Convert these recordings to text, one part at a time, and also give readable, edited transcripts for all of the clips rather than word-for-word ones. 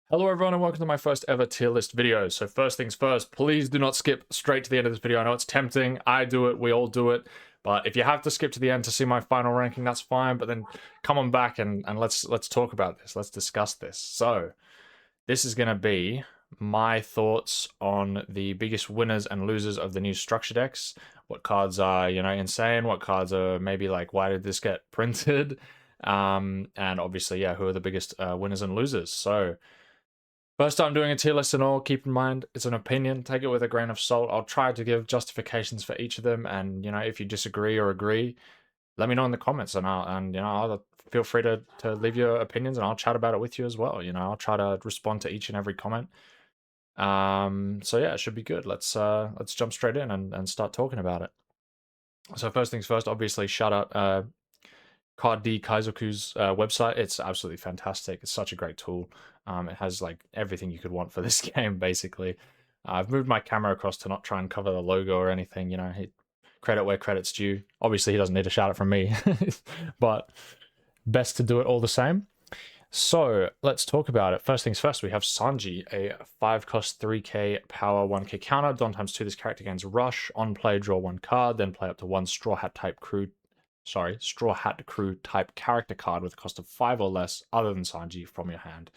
Hello everyone and welcome to my first ever tier list video. So first things first, please do not skip straight to the end of this video. I know it's tempting, I do it, we all do it. But if you have to skip to the end to see my final ranking, that's fine. But then come on back and let's talk about this. Let's discuss this. So this is going to be my thoughts on the biggest winners and losers of the new structure decks. What cards are, insane. What cards are maybe like, why did this get printed? And obviously, yeah, who are the biggest winners and losers. So first time doing a tier list and all, keep in mind, it's an opinion. Take it with a grain of salt. I'll try to give justifications for each of them. And, if you disagree or agree, let me know in the comments. And I'll feel free to leave your opinions and I'll chat about it with you as well. I'll try to respond to each and every comment. So yeah, it should be good. Let's jump straight in and start talking about it. So first things first, obviously, shout out Card D Kaizoku's website. It's absolutely fantastic. It's such a great tool. It has like everything you could want for this game, basically. I've moved my camera across to not try and cover the logo or anything. Credit where credit's due. Obviously, he doesn't need a shout out from me, but best to do it all the same. So let's talk about it. First things first, we have Sanji, a 5-cost 3k power 1k counter. Don times 2, this character gains rush. On play, draw 1 card, then play up to 1 Straw Hat Crew type character card with a cost of 5 or less other than Sanji from your hand.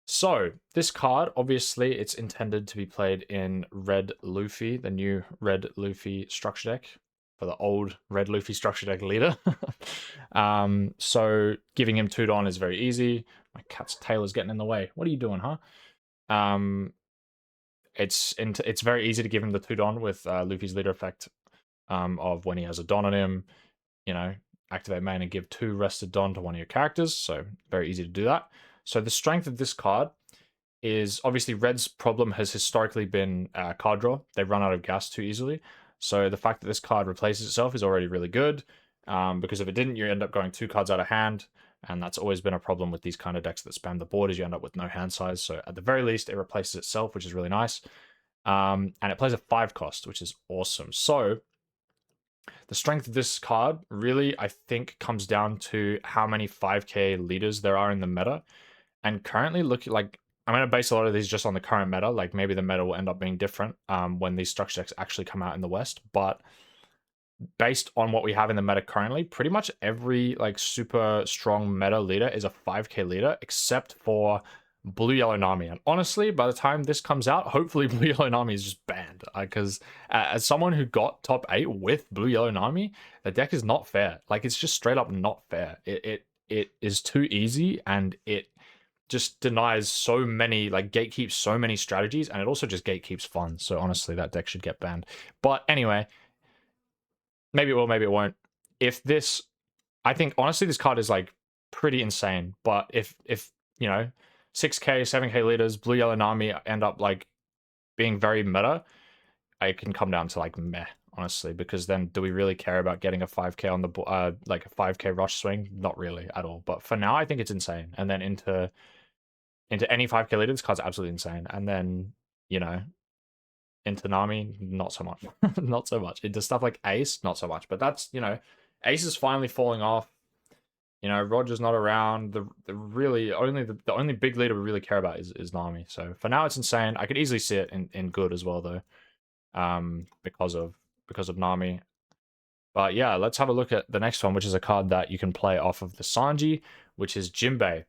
So this card, obviously, it's intended to be played in Red Luffy, the new Red Luffy structure deck for the old Red Luffy structure deck leader. So giving him 2 Don is very easy. My cat's tail is getting in the way. What are you doing, huh? It's very easy to give him the 2 Don with Luffy's leader effect of when he has a Don on him. Activate main and give 2 rested Don to one of your characters. So very easy to do that. So the strength of this card is obviously Red's problem has historically been card draw. They run out of gas too easily. So the fact that this card replaces itself is already really good. Because if it didn't, you end up going 2 cards out of hand. And that's always been a problem with these kind of decks that spam the board, is you end up with no hand size. So at the very least, it replaces itself, which is really nice. And it plays a 5 cost, which is awesome. So the strength of this card really, I think, comes down to how many 5k leaders there are in the meta. And currently, looking like I'm going to base a lot of these just on the current meta. Like maybe the meta will end up being different when these structure decks actually come out in the West. But based on what we have in the meta currently, pretty much every like super strong meta leader is a 5k leader, except for Blue Yellow Nami. And honestly, by the time this comes out, hopefully Blue Yellow Nami is just banned. Because as someone who got top 8 with Blue Yellow Nami, the deck is not fair. Like it's just straight up not fair. It is too easy, and it just denies so many, like gatekeeps so many strategies, and it also just gatekeeps fun. So honestly, that deck should get banned. But anyway, maybe it will, maybe it won't. I think honestly this card is like pretty insane. But if 6k, 7k leaders, Blue Yellow Nami end up like being very meta, I can come down to like meh, honestly, because then do we really care about getting a 5k on the like a 5k rush swing? Not really at all. But for now, I think it's insane. And then into any 5k leader, this card's absolutely insane. And then, into Nami, not so much. Not so much. Into stuff like Ace, not so much. But that's, Ace is finally falling off. Roger's not around. The only big leader we really care about is Nami. So for now, it's insane. I could easily see it in good as well, though, because of Nami. But yeah, let's have a look at the next one, which is a card that you can play off of the Sanji, which is Jinbei.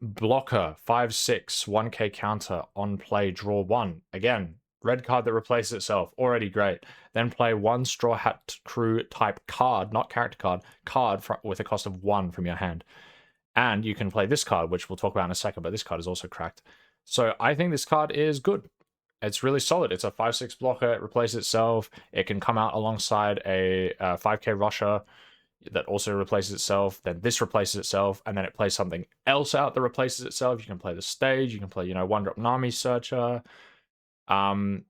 Blocker, 5/6, 1k counter, on play, draw 1. Again, red card that replaces itself, already great. Then play 1 Straw Hat Crew type card, not character card with a cost of 1 from your hand. And you can play this card, which we'll talk about in a second, but this card is also cracked. So I think this card is good. It's really solid. It's a 5/6 blocker, it replaces itself. It can come out alongside a 5k rusher that also replaces itself, then this replaces itself, and then it plays something else out that replaces itself. You can play the stage, you can play, 1-drop Nami Searcher. The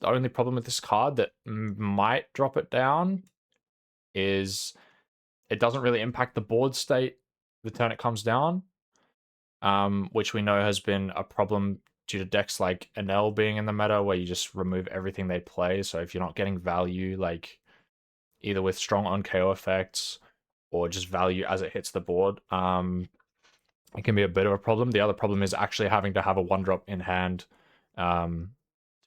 only problem with this card that might drop it down is it doesn't really impact the board state the turn it comes down, which we know has been a problem due to decks like Enel being in the meta, where you just remove everything they play. So if you're not getting value, like either with strong on KO effects or just value as it hits the board, it can be a bit of a problem. The other problem is actually having to have a 1-drop in hand to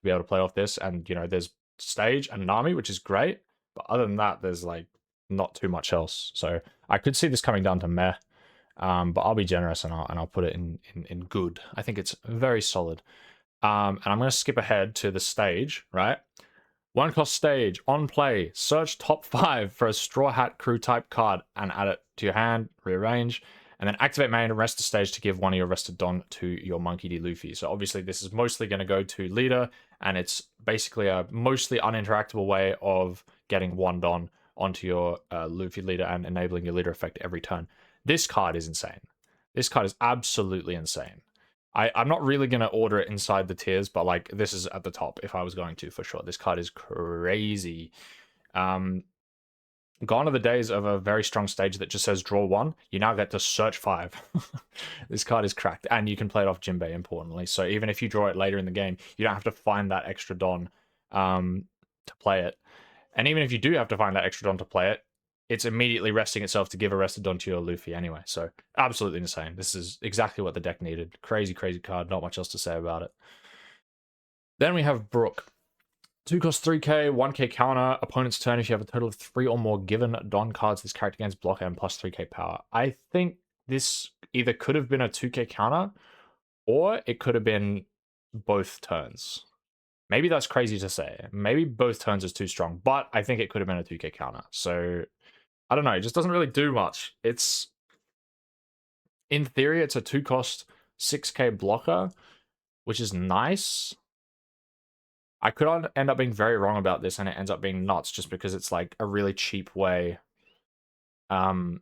be able to play off this. And, you know, there's Stage and Nami, which is great. But other than that, there's like not too much else. So I could see this coming down to meh. But I'll be generous and I'll put it in good. I think it's very solid. And I'm going to skip ahead to the stage, right? 1-cost stage, on play, search top 5 for a Straw Hat Crew type card and add it to your hand, rearrange, and then activate main and rest the stage to give one of your rested Don to your Monkey D. Luffy. So obviously this is mostly going to go to leader, and it's basically a mostly uninteractable way of getting one Don onto your Luffy leader and enabling your leader effect every turn. This card is insane. This card is absolutely insane. I'm not really going to order it inside the tiers, but like this is at the top if I was going to, for sure. This card is crazy. Gone are the days of a very strong stage that just says draw 1. You now get to search 5. This card is cracked, and you can play it off Jinbei, importantly. So even if you draw it later in the game, you don't have to find that extra Don to play it. And even if you do have to find that extra Don to play it, it's immediately resting itself to give a rested Don to your Luffy anyway. So absolutely insane. This is exactly what the deck needed. Crazy, crazy card. Not much else to say about it. Then we have Brook. 2-cost 3k, 1k counter, opponent's turn. If you have a total of 3 or more given Don cards, this character gains block and plus 3k power. I think this either could have been a 2k counter, or it could have been both turns. Maybe that's crazy to say. Maybe both turns is too strong, but I think it could have been a 2k counter. So I don't know. It just doesn't really do much. It's, in theory, it's a 2-cost 6k blocker, which is nice. I could end up being very wrong about this, and it ends up being nuts just because it's like a really cheap way to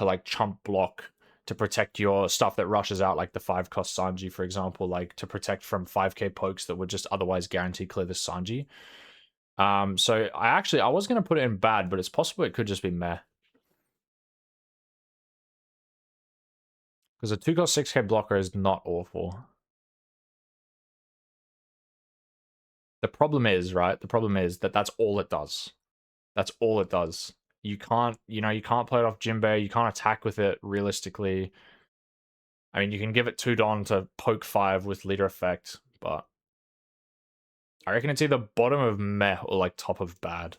like chump block to protect your stuff that rushes out, like the 5-cost Sanji, for example, like to protect from 5k pokes that would just otherwise guarantee clear the Sanji. So I was going to put it in bad, but it's possible it could just be meh. Because a 2-cost 6k blocker is not awful. The problem is, right? The problem is that that's all it does. That's all it does. You can't play it off Jinbei. You can't attack with it realistically. I mean, you can give it 2 Don to poke 5 with leader effect, but I reckon it's either bottom of meh or like top of bad.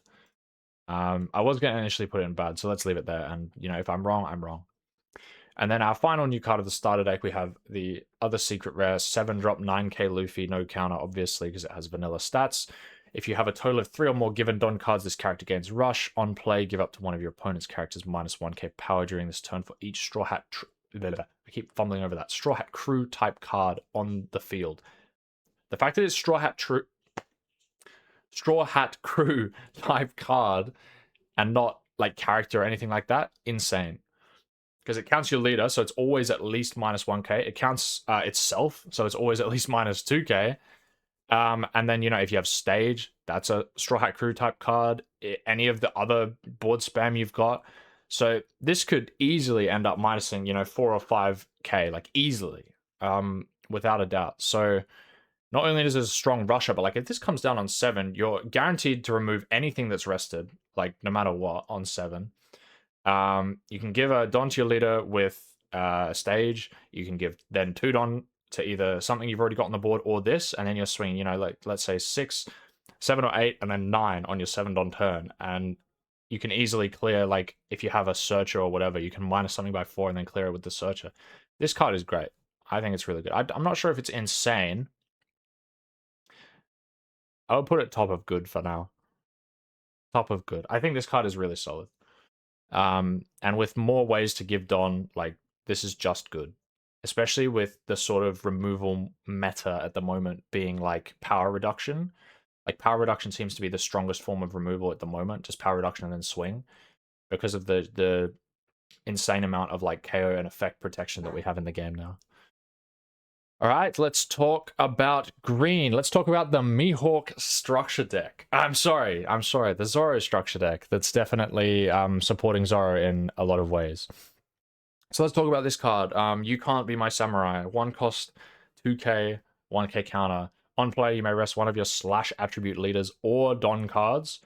I was going to initially put it in bad, so let's leave it there. And, you know, if I'm wrong, I'm wrong. And then our final new card of the starter deck, we have the other secret rare 7-drop 9k Luffy, no counter, obviously, because it has vanilla stats. If you have a total of 3 or more given Don cards, this character gains Rush. On play, give up to one of your opponent's characters minus 1k power during this turn for each Straw Hat... I keep fumbling over that. Straw Hat Crew type card on the field. The fact that it's Straw Hat Crew type card and not like character or anything like that, insane. Because it counts your leader, so it's always at least minus 1k. It counts itself, so it's always at least minus 2k. And then, you know, if you have Stage, that's a Straw Hat Crew type card. Any of the other board spam you've got. So this could easily end up minusing, you know, 4 or 5k, like easily, without a doubt. So not only is it a strong rusher, but like if this comes down on 7, you're guaranteed to remove anything that's rested, like no matter what, on 7. You can give a Don to your leader with a Stage. You can give then 2 Don to either something you've already got on the board or this, and then you're swinging, you know, like let's say 6, 7 or 8, and then 9 on your 7 Don turn. And you can easily clear, like if you have a Searcher or whatever, you can minus something by 4 and then clear it with the Searcher. This card is great. I think it's really good. I'm not sure if it's insane. I would put it top of good for now. Top of good. I think this card is really solid. And with more ways to give Don, like, this is just good. Especially with the sort of removal meta at the moment being, like, power reduction. Like, power reduction seems to be the strongest form of removal at the moment. Just power reduction and then swing. Because of the insane amount of, like, KO and effect protection that we have in the game now. All right, let's talk about green. Let's talk about the Mihawk structure deck. I'm sorry, the Zoro structure deck that's definitely supporting Zoro in a lot of ways. So let's talk about this card. You Can't Be My Samurai. 1-cost, 2k, 1k counter. On play, you may rest one of your / attribute leaders or Don cards.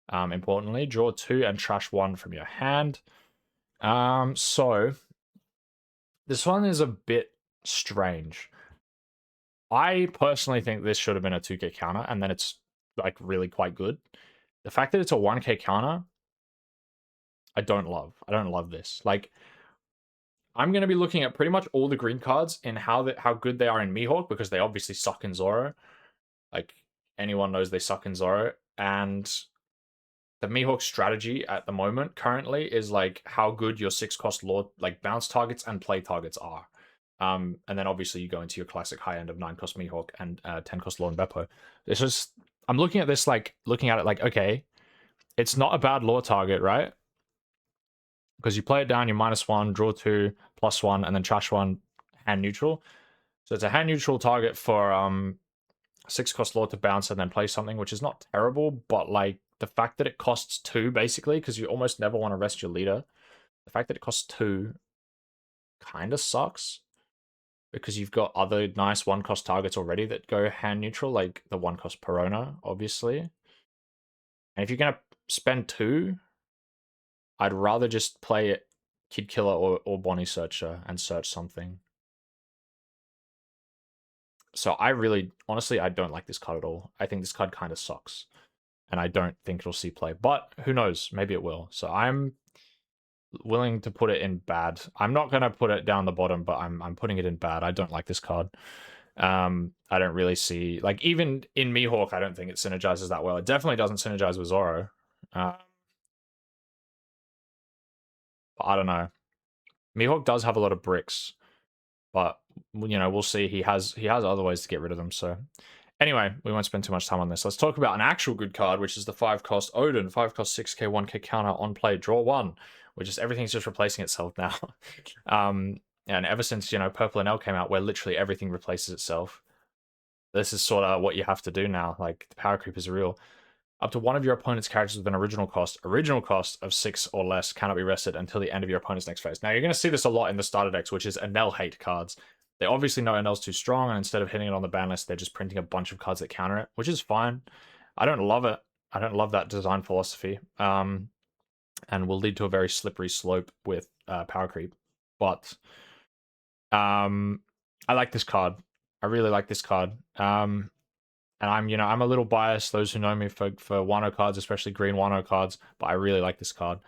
Importantly, draw 2 and trash 1 from your hand. So This one is a bit strange. I personally think this should have been a 2k counter, and then it's like really quite good. The fact that it's a 1k counter, I don't love. I don't love this. Like, I'm going to be looking at pretty much all the green cards and how good they are in Mihawk, because they obviously suck in Zoro. Like, anyone knows they suck in Zoro. And the Mihawk strategy at the moment currently is like how good your 6-cost lore, like bounce targets and play targets are. And then obviously you go into your classic high end of 9-cost Mihawk and 10-cost lore and Beppo. It's just, I'm looking at this, like, looking at it like, okay, it's not a bad lore target, right? Because you play it down, you -1, draw 2, +1, and then trash 1, hand neutral. So it's a hand neutral target for 6-cost lore to bounce and then play something, which is not terrible, but like the fact that it costs 2 basically, because you almost never want to rest your leader. The fact that it costs 2 kind of sucks, because you've got other nice 1-cost targets already that go hand neutral, like the 1-cost Perona, obviously. And if you're gonna spend 2, I'd rather just play it Kid Killer or Bonnie Searcher and search something. So I really, honestly, I don't like this card at all. I think this card kind of sucks, and I don't think it'll see play. But who knows? Maybe it will. So I'm willing to put it in bad. I'm not gonna put it down the bottom, but I'm putting it in bad. I don't like this card. I don't really see, like, even in Mihawk, I don't think it synergizes that well. It definitely doesn't synergize with Zoro. But I don't know. Mihawk does have a lot of bricks, but you know, we'll see. He has other ways to get rid of them. So anyway, we won't spend too much time on this. Let's talk about an actual good card, which is the 5-cost Odin. 5-cost 6k 1k counter on play, draw 1, which is everything's just replacing itself now. And ever since, you know, Purple and L came out, where literally everything replaces itself, this is sort of what you have to do now. Like, the power creep is real. Up to one of your opponent's characters with an original cost of 6 or less cannot be rested until the end of your opponent's next phase. Now, you're going to see this a lot in the starter decks, which is Enel hate cards. They obviously know Enel's too strong, and instead of hitting it on the ban list, they're just printing a bunch of cards that counter it, which is fine. I don't love it. I don't love that design philosophy, and will lead to a very slippery slope with power creep. But I like this card. I really like this card. And I'm a little biased. Those who know me for Wano cards, especially green Wano cards, but I really like this card.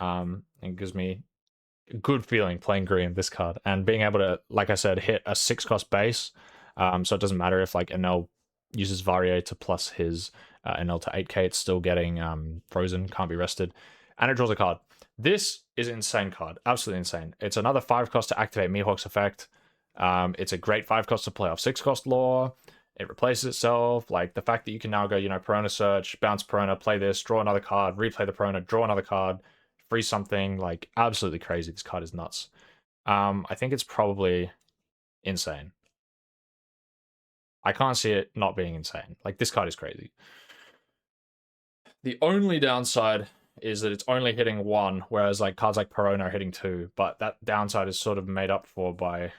It gives me a good feeling playing green this card and being able to, like I said, hit a 6-cost base. So it doesn't matter if like Enel uses Varie to plus his Enel to 8k, it's still getting frozen, can't be rested, and it draws a card. This is an insane card, absolutely insane. It's another 5-cost to activate Mihawk's effect. It's a great 5-cost to play off 6-cost lore. It replaces itself. Like, the fact that you can now go, you know, Perona search, bounce Perona, play this, draw another card, replay the Perona, draw another card, freeze something, like, absolutely crazy. This card is nuts. I think it's probably insane. I can't see it not being insane. Like, this card is crazy. The only downside is that it's only hitting 1, whereas like cards like Perona are hitting 2, but that downside is sort of made up for by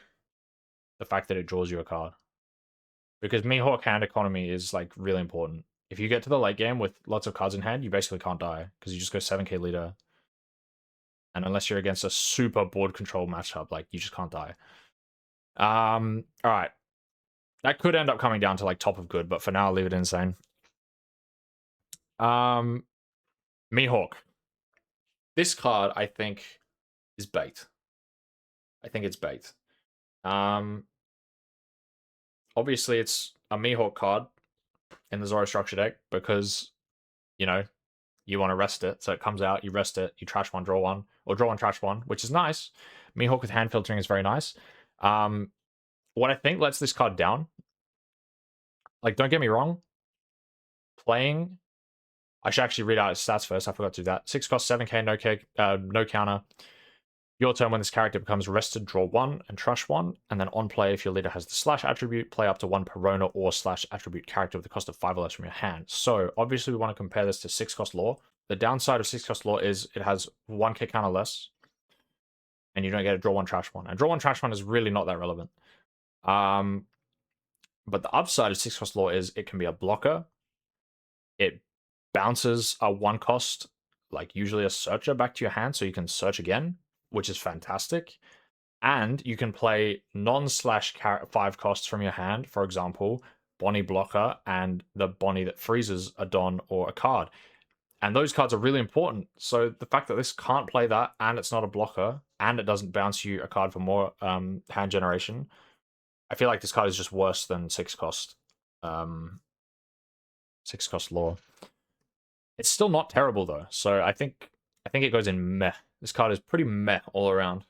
the fact that it draws you a card. Because Mihawk hand economy is like really important. If you get to the late game with lots of cards in hand, you basically can't die, because you just go 7k leader. And unless you're against a super board control matchup, like, you just can't die. Alright. That could end up coming down to like top of good, but for now I'll leave it insane. Mihawk. This card, I think, is bait. I think it's bait. Obviously it's a Mihawk card in the Zoro structure deck because, you know, you want to rest it. So it comes out, you rest it, you trash 1, draw 1, or draw 1, trash 1, which is nice. Mihawk with hand filtering is very nice. What I think lets this card down, like, don't get me wrong, playing, I should actually read out his stats first. I forgot to do that. 6-cost, 7k, no counter. Your turn, when this character becomes rested, draw 1 and trash 1. And then on play, if your leader has the slash attribute, play up to 1 Perona or slash attribute character with the cost of 5 or less from your hand. So obviously we want to compare this to 6-cost lore. The downside of 6-cost lore is it has 1k counter less, and you don't get a draw 1, trash 1. And draw 1, trash 1 is really not that relevant. But the upside of 6-cost lore is it can be a blocker. It bounces a 1-cost, like usually a searcher, back to your hand, so you can search again, which is fantastic. And you can play non/5 costs from your hand, for example, Bonnie Blocker and the Bonnie that freezes a Don or a card. And those cards are really important. So the fact that this can't play that, and it's not a blocker, and it doesn't bounce you a card for more hand generation, I feel like this card is just worse than 6 cost. 6 cost lore. It's still not terrible though. So I think it goes in meh. This card is pretty meh all around.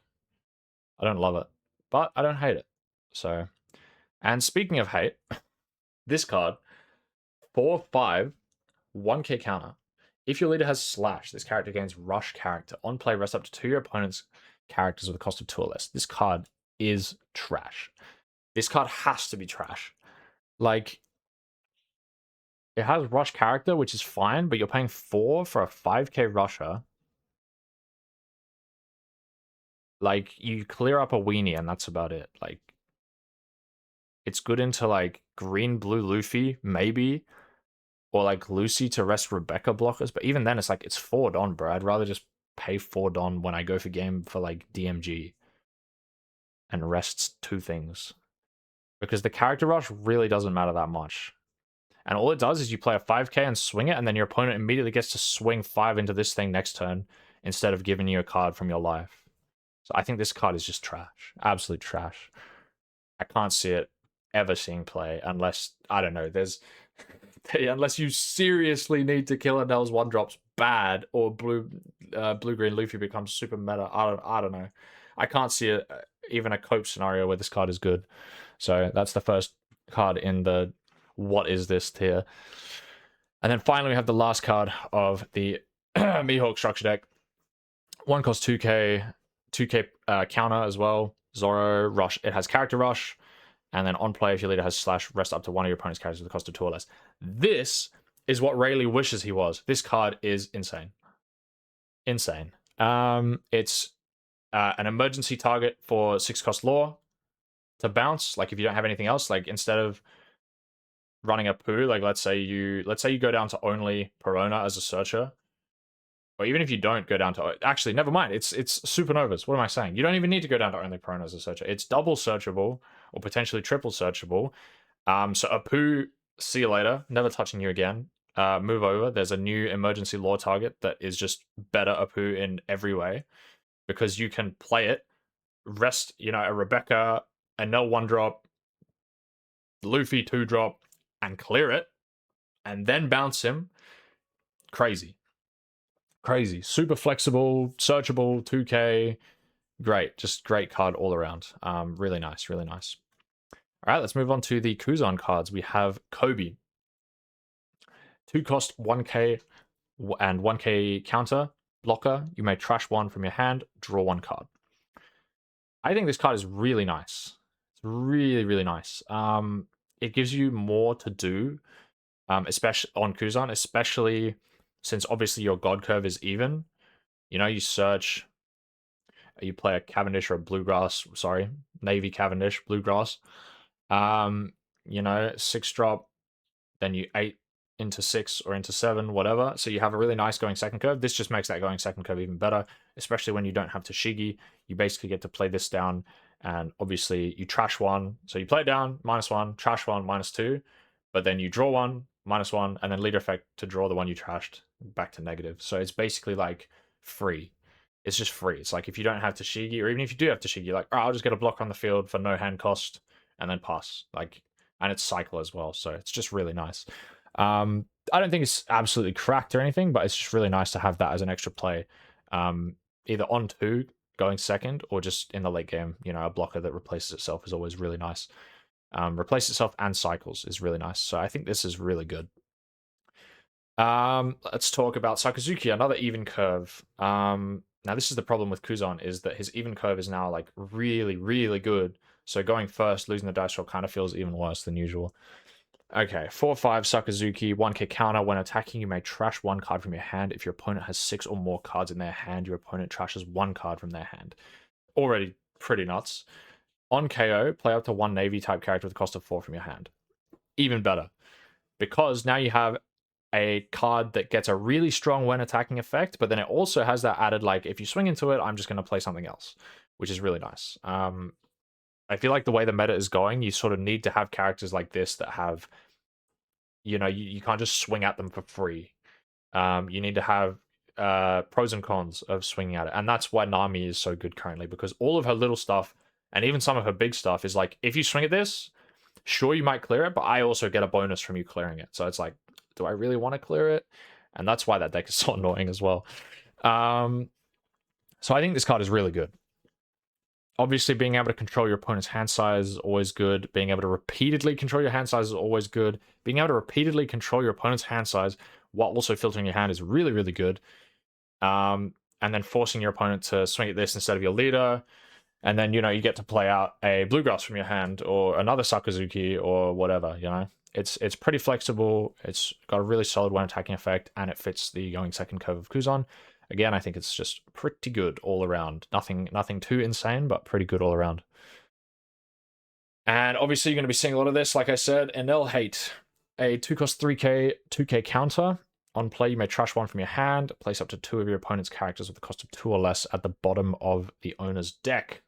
I don't love it, but I don't hate it. So, and speaking of hate, this card, 4/5, 1k counter. If your leader has Slash, this character gains Rush character. On play, rest up to 2 of your opponent's characters with a cost of 2 or less. This card is trash. This card has to be trash. Like, it has Rush character, which is fine, but you're paying 4 for a 5k Rusher. Like, you clear up a weenie and that's about it. Like, it's good into, like, green-blue Luffy, maybe, or, like, Lucy to rest Rebecca blockers, but even then, it's like, it's 4 Don, bro. I'd rather just pay 4 Don when I go for game for, like, DMG and rests 2 things. Because the character rush really doesn't matter that much. And all it does is you play a 5k and swing it, and then your opponent immediately gets to swing 5 into this thing next turn instead of giving you a card from your life. So I think this card is just trash. Absolute trash. I can't see it ever seeing play unless, I don't know, there's... unless you seriously need to kill Nell's 1-drops bad, or blue-green Luffy becomes super meta. I don't know. I can't see even a cope scenario where this card is good. So that's the first card in the what is this tier. And then finally we have the last card of the Mihawk structure deck. 1 cost 2k, 2k counter as well. Zoro, Rush. It has character Rush. And then on play, if your leader has Slash, rest up to 1 of your opponent's characters with a cost of 2 or less. This is what Rayleigh wishes he was. This card is insane. Insane. It's an emergency target for 6-cost lore to bounce. Like, if you don't have anything else, like, instead of running a poo, like, let's say you go down to only Perona as a searcher, or even if you don't go down to... Actually, never mind. It's Supernovas. What am I saying? You don't even need to go down to only Perona as a searcher. It's double searchable, or potentially triple searchable. So Apu, see you later. Never touching you again. Move over. There's a new emergency lore target that is just better Apu in every way, because you can play it, rest, a Rebecca, a Nell 1-drop, Luffy 2-drop, and clear it, and then bounce him. Crazy. Super flexible, searchable, 2k. Great. Just great card all around. Really nice. All right, let's move on to the Kuzan cards. We have Kobe. 2 cost 1k and 1k counter blocker. You may trash 1 from your hand, draw 1 card. I think this card is really nice. It's really nice. It gives you more to do, especially on Kuzan, especially since obviously your God curve is even. You search, you play a Cavendish or a Bluegrass, Navy Cavendish, Bluegrass. 6-drop, then you 8 into 6 or into 7, whatever. So you have a really nice going second curve. This just makes that going second curve even better, especially when you don't have Tashigi. You basically get to play this down, and obviously you trash 1. So you play it down, -1, trash 1, -2, but then you draw 1, -1, and then leader effect to draw the one you trashed back to negative. So it's basically like free. It's just free. It's like if you don't have Tashigi, or even if you do have Tashigi, like, I'll just get a block on the field for no hand cost and then pass. And it's cycle as well. So it's just really nice. I don't think it's absolutely cracked or anything, but it's just really nice to have that as an extra play. Either on 2 going second, or just in the late game, a blocker that replaces itself is always really nice. Replace itself and cycles is really nice. So I think this is really good. Let's talk about Sakazuki, another even curve. Now this is the problem with Kuzan, is that his even curve is now like really good. So going first, losing the dice roll kind of feels even worse than usual. Okay, 4/5 Sakazuki, 1k counter. When attacking, you may trash 1 card from your hand. If your opponent has 6 or more cards in their hand, your opponent trashes 1 card from their hand. Already pretty nuts. On KO, play up to 1 Navy type character with a cost of 4 from your hand. Even better, because now you have a card that gets a really strong when attacking effect, but then it also has that added, like, if you swing into it, I'm just going to play something else. which is really nice. I feel like the way the meta is going, you sort of need to have characters like this that have, you can't just swing at them for free. You need to have pros and cons of swinging at it. And that's why Nami is so good currently, because all of her little stuff, and even some of her big stuff, is like, if you swing at this, sure, you might clear it, but I also get a bonus from you clearing it. So it's like, do I really want to clear it? And that's why that deck is so annoying as well. So I think this card is really good. Obviously, being able to control your opponent's hand size is always good. Being able to repeatedly control your hand size is always good. Being able to repeatedly control your opponent's hand size while also filtering your hand is really, really good. And then forcing your opponent to swing at this instead of your leader. And then, you get to play out a Bluegrass from your hand or another Sakazuki or whatever, It's pretty flexible. It's got a really solid one attacking effect, and it fits the going second curve of Kuzan. Again, I think it's just pretty good all around. Nothing too insane, but pretty good all around. And obviously, you're going to be seeing a lot of this. Like I said, Enel Hate, a 2-cost 3k, 2k counter. On play, you may trash one from your hand. Place up to 2 of your opponent's characters with a cost of 2 or less at the bottom of the owner's deck.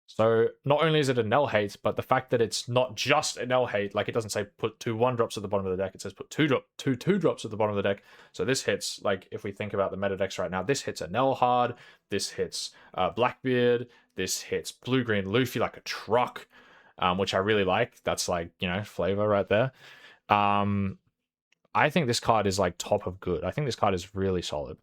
So not only is it a Enel Hate, but the fact that it's not just Enel Hate, like it doesn't say put 2 1-drops at the bottom of the deck, it says put 2 2-drops at the bottom of the deck. So this hits, like if we think about the meta decks right now, this hits Enel hard, this hits Blackbeard, this hits blue-green Luffy like a truck, which I really like. That's like, flavor right there. I think this card is like top of good. I think this card is really solid.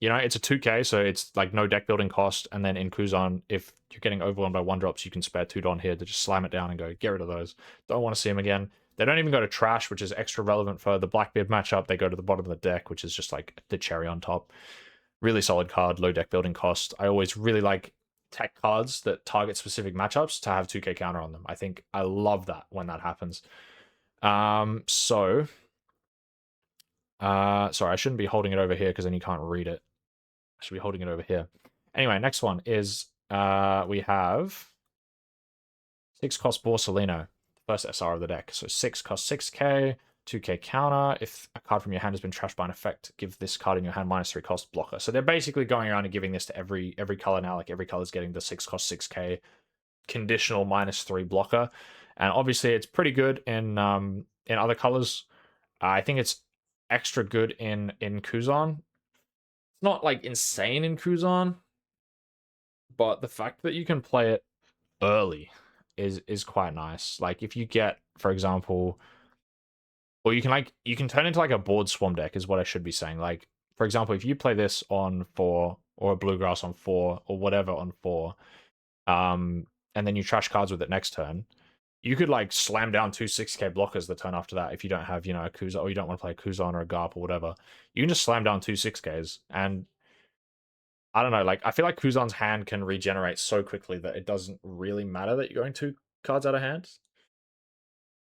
It's a 2k, so it's like no deck building cost. And then in Kuzan, if you're getting overwhelmed by 1-drops, you can spare 2 Don here to just slam it down and go, get rid of those. Don't want to see them again. They don't even go to trash, which is extra relevant for the Blackbeard matchup. They go to the bottom of the deck, which is just like the cherry on top. Really solid card, low deck building cost. I always really like tech cards that target specific matchups to have 2k counter on them. I love that when that happens. Sorry, I shouldn't be holding it over here because then you can't read it. I should be holding it over here. Anyway, next one is we have 6-cost Borsalino, first SR of the deck. So 6-cost 6k, 2k counter. If a card from your hand has been trashed by an effect, give this card in your hand -3 cost blocker. So they're basically going around and giving this to every color now. Like every color is getting the 6-cost 6k conditional -3 blocker. And obviously it's pretty good in other colors. I think it's extra good in Kuzan. Not like insane in Kuzan, but the fact that you can play it early is quite nice. Like if you get, for example, or you can turn into like a board swarm deck is what I should be saying. Like for example, if you play this on 4 or a Bluegrass on 4 or whatever on 4, and then you trash cards with it next turn, you could like slam down 2 6k blockers the turn after that if you don't have, a Kuzan, or you don't want to play a Kuzan or a Garp or whatever. You can just slam down 2 6ks, and I don't know, like I feel like Kuzan's hand can regenerate so quickly that it doesn't really matter that you're going 2 cards out of hand.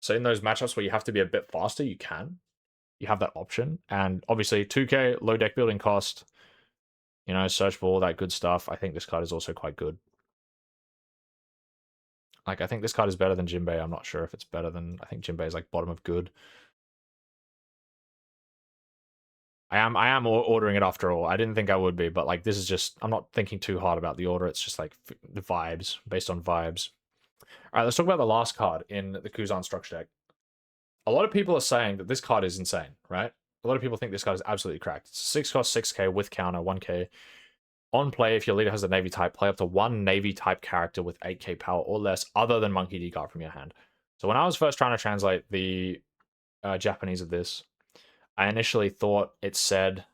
So in those matchups where you have to be a bit faster, you have that option. And obviously 2k, low deck building cost, search for all that good stuff. I think this card is also quite good. Like I think this card is better than Jinbei. I'm not sure if it's better than, I think Jinbei is like bottom of good. I am ordering it after all. I didn't think I would be, but like this is just, I'm not thinking too hard about the order. It's just like the vibes, based on vibes. All right, let's talk about the last card in the Kuzan structure deck. A lot of people are saying that this card is insane, right? A lot of people think this card is absolutely cracked. It's 6-cost 6k with counter 1k. On play, if your leader has a Navy type, play up to 1 Navy type character with 8k power or less other than Monkey D card from your hand. So when I was first trying to translate the Japanese of this, I initially thought it said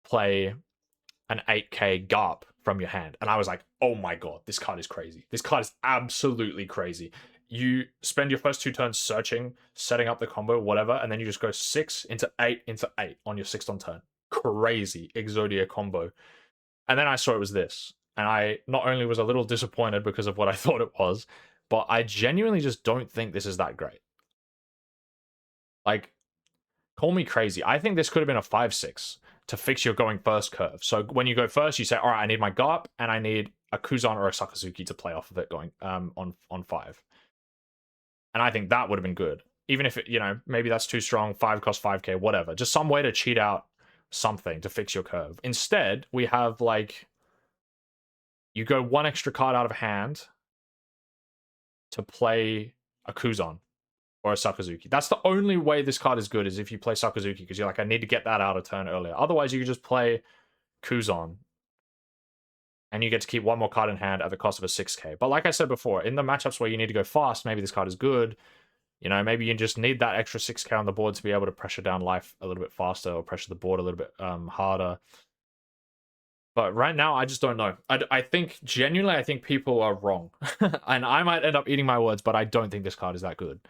play an 8k Garp from your hand. And I was like, oh my god, this card is crazy. This card is absolutely crazy. You spend your first 2 turns searching, setting up the combo, whatever, and then you just go 6 into 8 into 8 on your 6th on turn. Crazy Exodia combo. And then I saw it was this. And I not only was a little disappointed because of what I thought it was, but I genuinely just don't think this is that great. Like, call me crazy. I think this could have been a 5-6 to fix your going first curve. So when you go first, you say, all right, I need my Garp and I need a Kuzan or a Sakazuki to play off of it going on 5. And I think that would have been good. Even if, maybe that's too strong, 5 cost 5k, whatever. Just some way to cheat out something to fix your curve. Instead, we have like you go one extra card out of hand to play a Kuzan or a Sakazuki. That's the only way this card is good, is if you play Sakazuki, because you're like, I need to get that out of turn earlier. Otherwise, you can just play Kuzan, and you get to keep one more card in hand at the cost of a 6k. But like I said before, in the matchups where you need to go fast, maybe this card is good. You know, maybe you just need that extra 6k on the board to be able to pressure down life a little bit faster, or pressure the board a little bit harder. But right now, I just don't know. I think, genuinely, I think people are wrong. And I might end up eating my words, but I don't think this card is that good.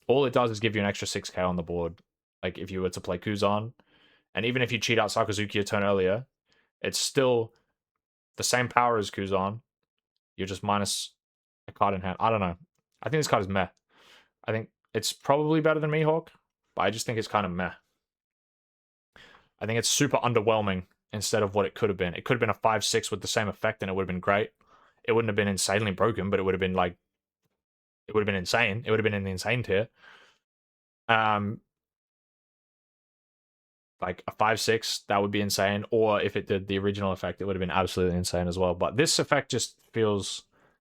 All it does is give you an extra 6k on the board, like if you were to play Kuzan. And even if you cheat out Sakazuki a turn earlier, it's still the same power as Kuzan. You're just minus a card in hand. I don't know. I think this card is meh. I think it's probably better than Mihawk, but I just think it's kind of meh. I think it's super underwhelming instead of what it could have been. It could have been a 5/6 with the same effect, and it would have been great. It wouldn't have been insanely broken, but it would have been like, it would have been insane. It would have been in the insane tier. Like a 5/6, that would be insane. Or if it did the original effect, it would have been absolutely insane as well. But this effect just feels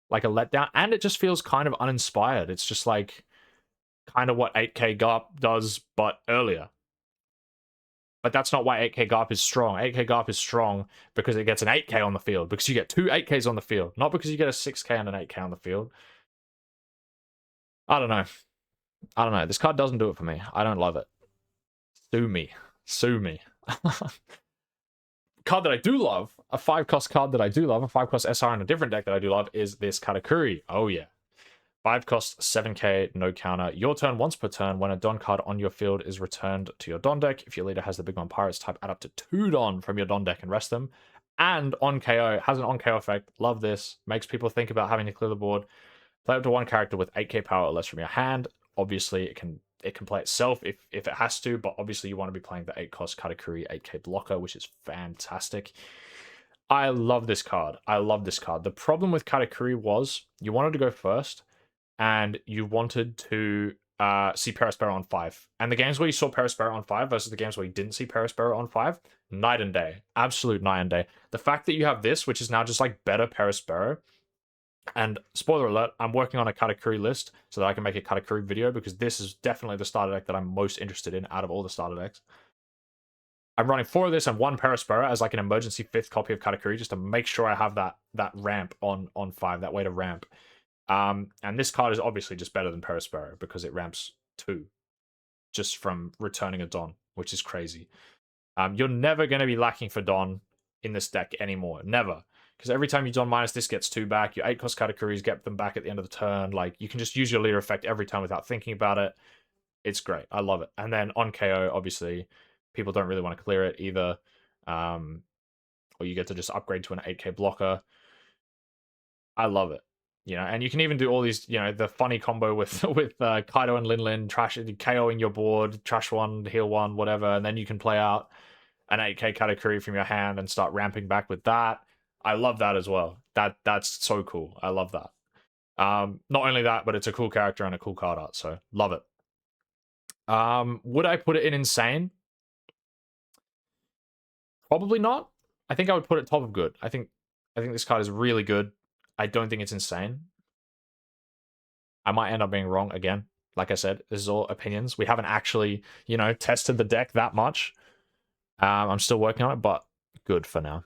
like a letdown, and it just feels kind of uninspired. It's just like kind of what 8k Garp does, but earlier. But that's not why 8k Garp is strong. 8k Garp is strong because it gets an 8k on the field, because you get two 8ks on the field, not because you get a 6k and an 8k on the field. I don't know. I don't know. This card doesn't do it for me. I don't love it. Sue me. Sue me. Card that I do love, a 5-cost card that I do love, a 5-cost SR in a different deck that I do love, is this Katakuri. Oh yeah. 5-cost, 7k, no counter. Your turn once per turn. When a Don card on your field is returned to your Don deck, if your leader has the Big Mom Pirates type, add up to 2 Don from your Don deck and rest them. And on KO, has an on KO effect. Love this. Makes people think about having to clear the board. Play up to one character with 8k power or less from your hand. Obviously, it can play itself if it has to, but obviously you want to be playing the 8-cost Katakuri 8k blocker, which is fantastic. I love this card. I love this card. The problem with Katakuri was you wanted to go first, and you wanted to see Perispera on 5. And the games where you saw Perispera on 5 versus the games where you didn't see Perispera on 5, night and day. Absolute night and day. The fact that you have this, which is now just like better Perispera, and spoiler alert, I'm working on a Katakuri list so that I can make a Katakuri video, because this is definitely the starter deck that I'm most interested in out of all the starter decks. I'm running 4 of this and 1 Perispera as like an emergency 5th copy of Katakuri, just to make sure I have that ramp on 5, that way to ramp. And this card is obviously just better than Perispera because it ramps 2 just from returning a Don, which is crazy. You're never going to be lacking for Don in this deck anymore. Never. Because every time you Don minus, this gets 2 back. Your 8-cost Katakuris get them back at the end of the turn. Like, you can just use your leader effect every time without thinking about it. It's great. I love it. And then on KO, obviously, people don't really want to clear it either. Or you get to just upgrade to an 8k blocker. I love it. You know, and you can even do all these, you know, the funny combo with Kaido and Lin, trash KOing your board, trash 1, heal 1, whatever, and then you can play out an 8k Katakuri from your hand and start ramping back with that. I love that as well. That's so cool. I love that. Not only that, but it's a cool character and a cool card art, so love it. Would I put it in insane? Probably not. I think I would put it top of good. I think this card is really good. I don't think it's insane. I might end up being wrong again. Like I said, this is all opinions. We haven't actually, you know, tested the deck that much. I'm still working on it, but good for now.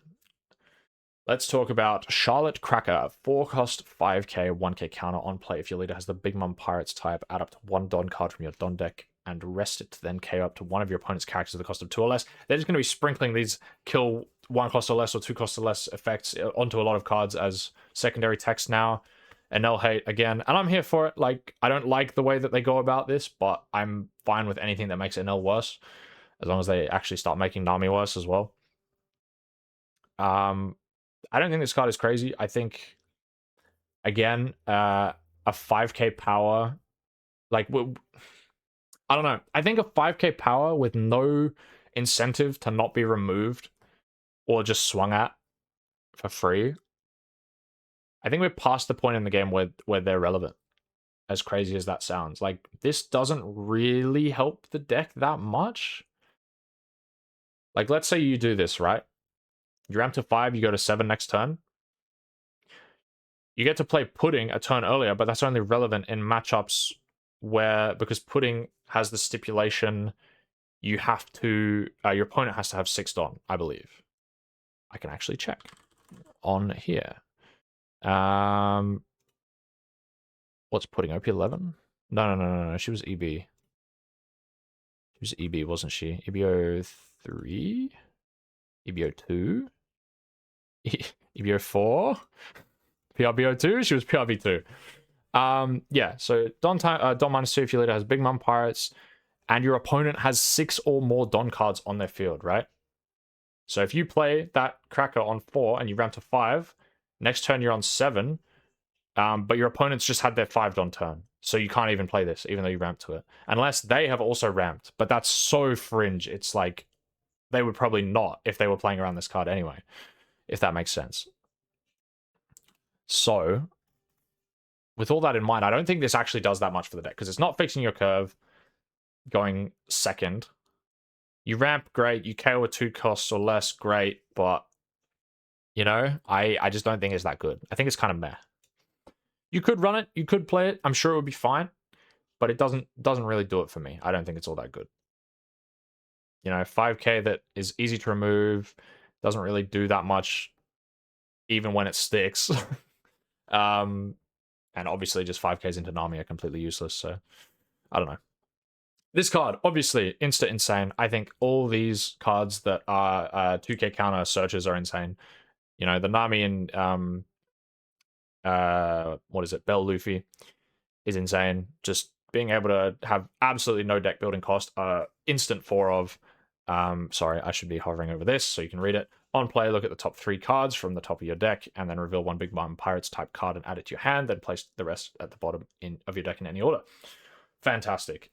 Let's talk about Charlotte Cracker. 4-cost, 5k, 1k counter on play. If your leader has the Big Mom Pirates type, add up to 1 Don card from your Don deck and rest it to then KO up to one of your opponent's characters at the cost of 2 or less. They're just going to be sprinkling these kill 1 cost or less or 2 cost or less effects onto a lot of cards as secondary text now. Enel hate again, and I'm here for it. Like, I don't like the way that they go about this, but I'm fine with anything that makes Enel worse, as long as they actually start making Nami worse as well. I don't think this card is crazy. I think, again, a 5k power, like, I don't know. I think a 5k power with no incentive to not be removed or just swung at for free, I think we're past the point in the game where they're relevant, as crazy as that sounds. Like, this doesn't really help the deck that much. Like, let's say you do this, right? You ramp to 5, you go to 7 next turn. you get to play Pudding a turn earlier, but that's only relevant in matchups where, because Pudding has the stipulation you have to, your opponent has to have 6 Don, I believe. I can actually check on here. What's Pudding? OP11? No. She was EB. She was EB, wasn't she? EBO3? EBO2? EBO4? PRBO2? She was PRB2. Yeah, so Don -2 if your leader has Big Mom Pirates, and your opponent has 6 or more Don cards on their field, right? So if you play that cracker on 4 and you ramp to 5, next turn you're on 7, but your opponent's just had their 5 Don turn. So you can't even play this, even though you ramped to it. Unless they have also ramped, but that's so fringe. It's like, they would probably not if they were playing around this card anyway, if that makes sense. So, with all that in mind, I don't think this actually does that much for the deck, because it's not fixing your curve going second. You ramp, great. You KO with 2 costs or less, great. But, you know, I just don't think it's that good. I think it's kind of meh. You could run it. You could play it. I'm sure it would be fine. But it doesn't really do it for me. I don't think it's all that good. You know, 5k that is easy to remove. Doesn't really do that much, even when it sticks. And obviously just 5ks into Nami are completely useless. So, I don't know. This card, obviously, insane. I think all these cards that are 2k counter searches are insane. You know, the Nami and what is it, Bell Luffy is insane. Just being able to have absolutely no deck building cost, instant 4 of. Sorry, I should be hovering over this so you can read it. On play, look at the top 3 cards from the top of your deck, and then reveal 1 Big Mom Pirates type card and add it to your hand. Then place the rest at the bottom of your deck in any order. Fantastic.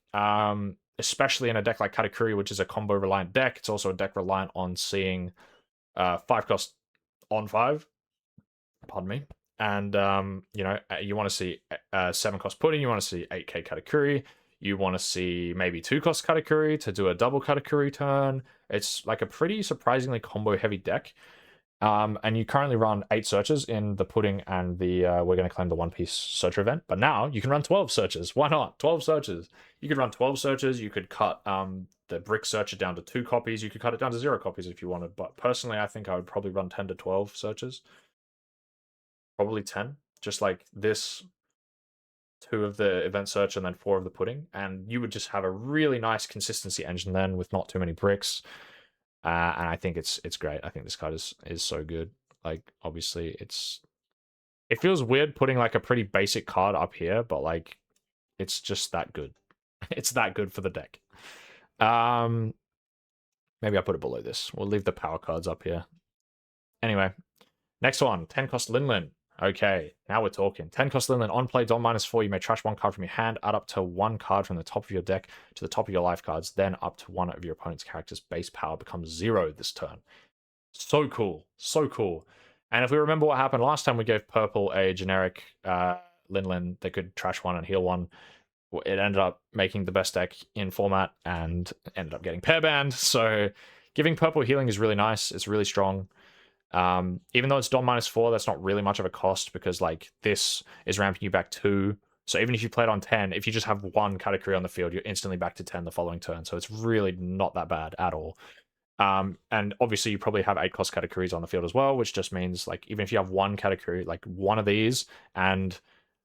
Especially in a deck like Katakuri, which is a combo reliant deck. It's also a deck reliant on seeing 5 cost on 5. Pardon me. And you know, you want to see 7 cost Pudding, you want to see 8k Katakuri, you want to see maybe 2 cost Katakuri to do a double Katakuri turn. It's like a pretty surprisingly combo heavy deck. And you currently run 8 searches in the Pudding and the we're going to claim the One Piece searcher event, but now you can run 12 searches. Why not? 12 searches. You could run 12 searches. You could cut the brick searcher down to 2 copies. You could cut it down to 0 copies if you wanted. But personally, I think I would probably run 10 to 12 searches. Probably 10. Just like this, 2 of the event search and then 4 of the Pudding. And you would just have a really nice consistency engine then with not too many bricks. And I think it's great. I think this card is so good. Like, obviously, it feels weird putting like a pretty basic card up here, but like, it's just that good. It's that good for the deck. Maybe I'll put it below this. We'll leave the power cards up here. Anyway, next one, 10 cost Linlin. Okay, now we're talking. 10 cost Linlin. On play, Don -4. You may trash 1 card from your hand, add up to 1 card from the top of your deck to the top of your life cards, then up to 1 of your opponent's characters' base power becomes 0 this turn. So cool. So cool. And if we remember what happened last time, we gave purple a generic Linlin that could trash 1 and heal 1. It ended up making the best deck in format and ended up getting pair banned. So giving purple healing is really nice. It's really strong. Even though it's Don -4, that's not really much of a cost because like this is ramping you back 2. So even if you played on 10, if you just have 1 Katakuri on the field, you're instantly back to 10 the following turn. So it's really not that bad at all. And obviously you probably have 8 cost Katakuris on the field as well, which just means like even if you have 1 Katakuri, like 1 of these and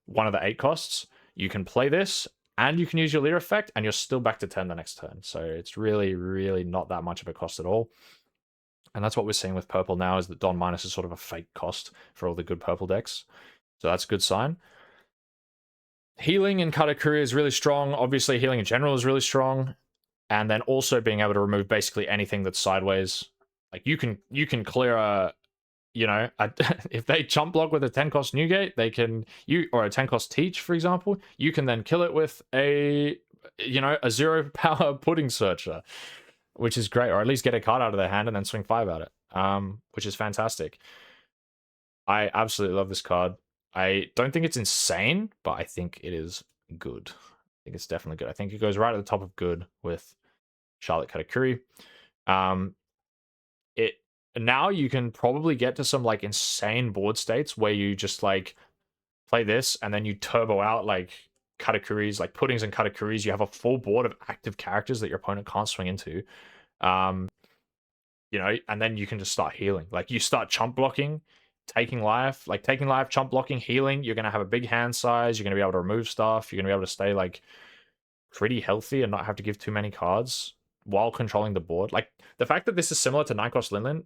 1 of the 8 costs, you can play this and you can use your leader effect and you're still back to 10 the next turn. So it's really, really not that much of a cost at all. And that's what we're seeing with purple now, is that Don minus is sort of a fake cost for all the good purple decks. So that's a good sign. Healing in Katakuri is really strong. Obviously, healing in general is really strong. And then also being able to remove basically anything that's sideways. Like you can clear a, you know, if they chump block with a 10 cost Newgate, they can, or a 10 cost Teach, for example, you can then kill it with a, you know, a 0 power Pudding Searcher, which is great, or at least get a card out of their hand and then swing 5 at it, which is fantastic. I absolutely love this card. I don't think it's insane, but I think it is good. I think it's definitely good. I think it goes right at the top of good with Charlotte Katakuri. Now you can probably get to some like insane board states where you just like play this, and then you turbo out like katakuris, like puddings and katakuris. You have a full board of active characters that your opponent can't swing into. You know, and then you can just start healing. Like you start chump blocking, taking life, chump blocking, healing. You're gonna have a big hand size. You're gonna be able to remove stuff. You're gonna be able to stay like pretty healthy and not have to give too many cards while controlling the board. Like the fact that this is similar to 9-cost Linlin,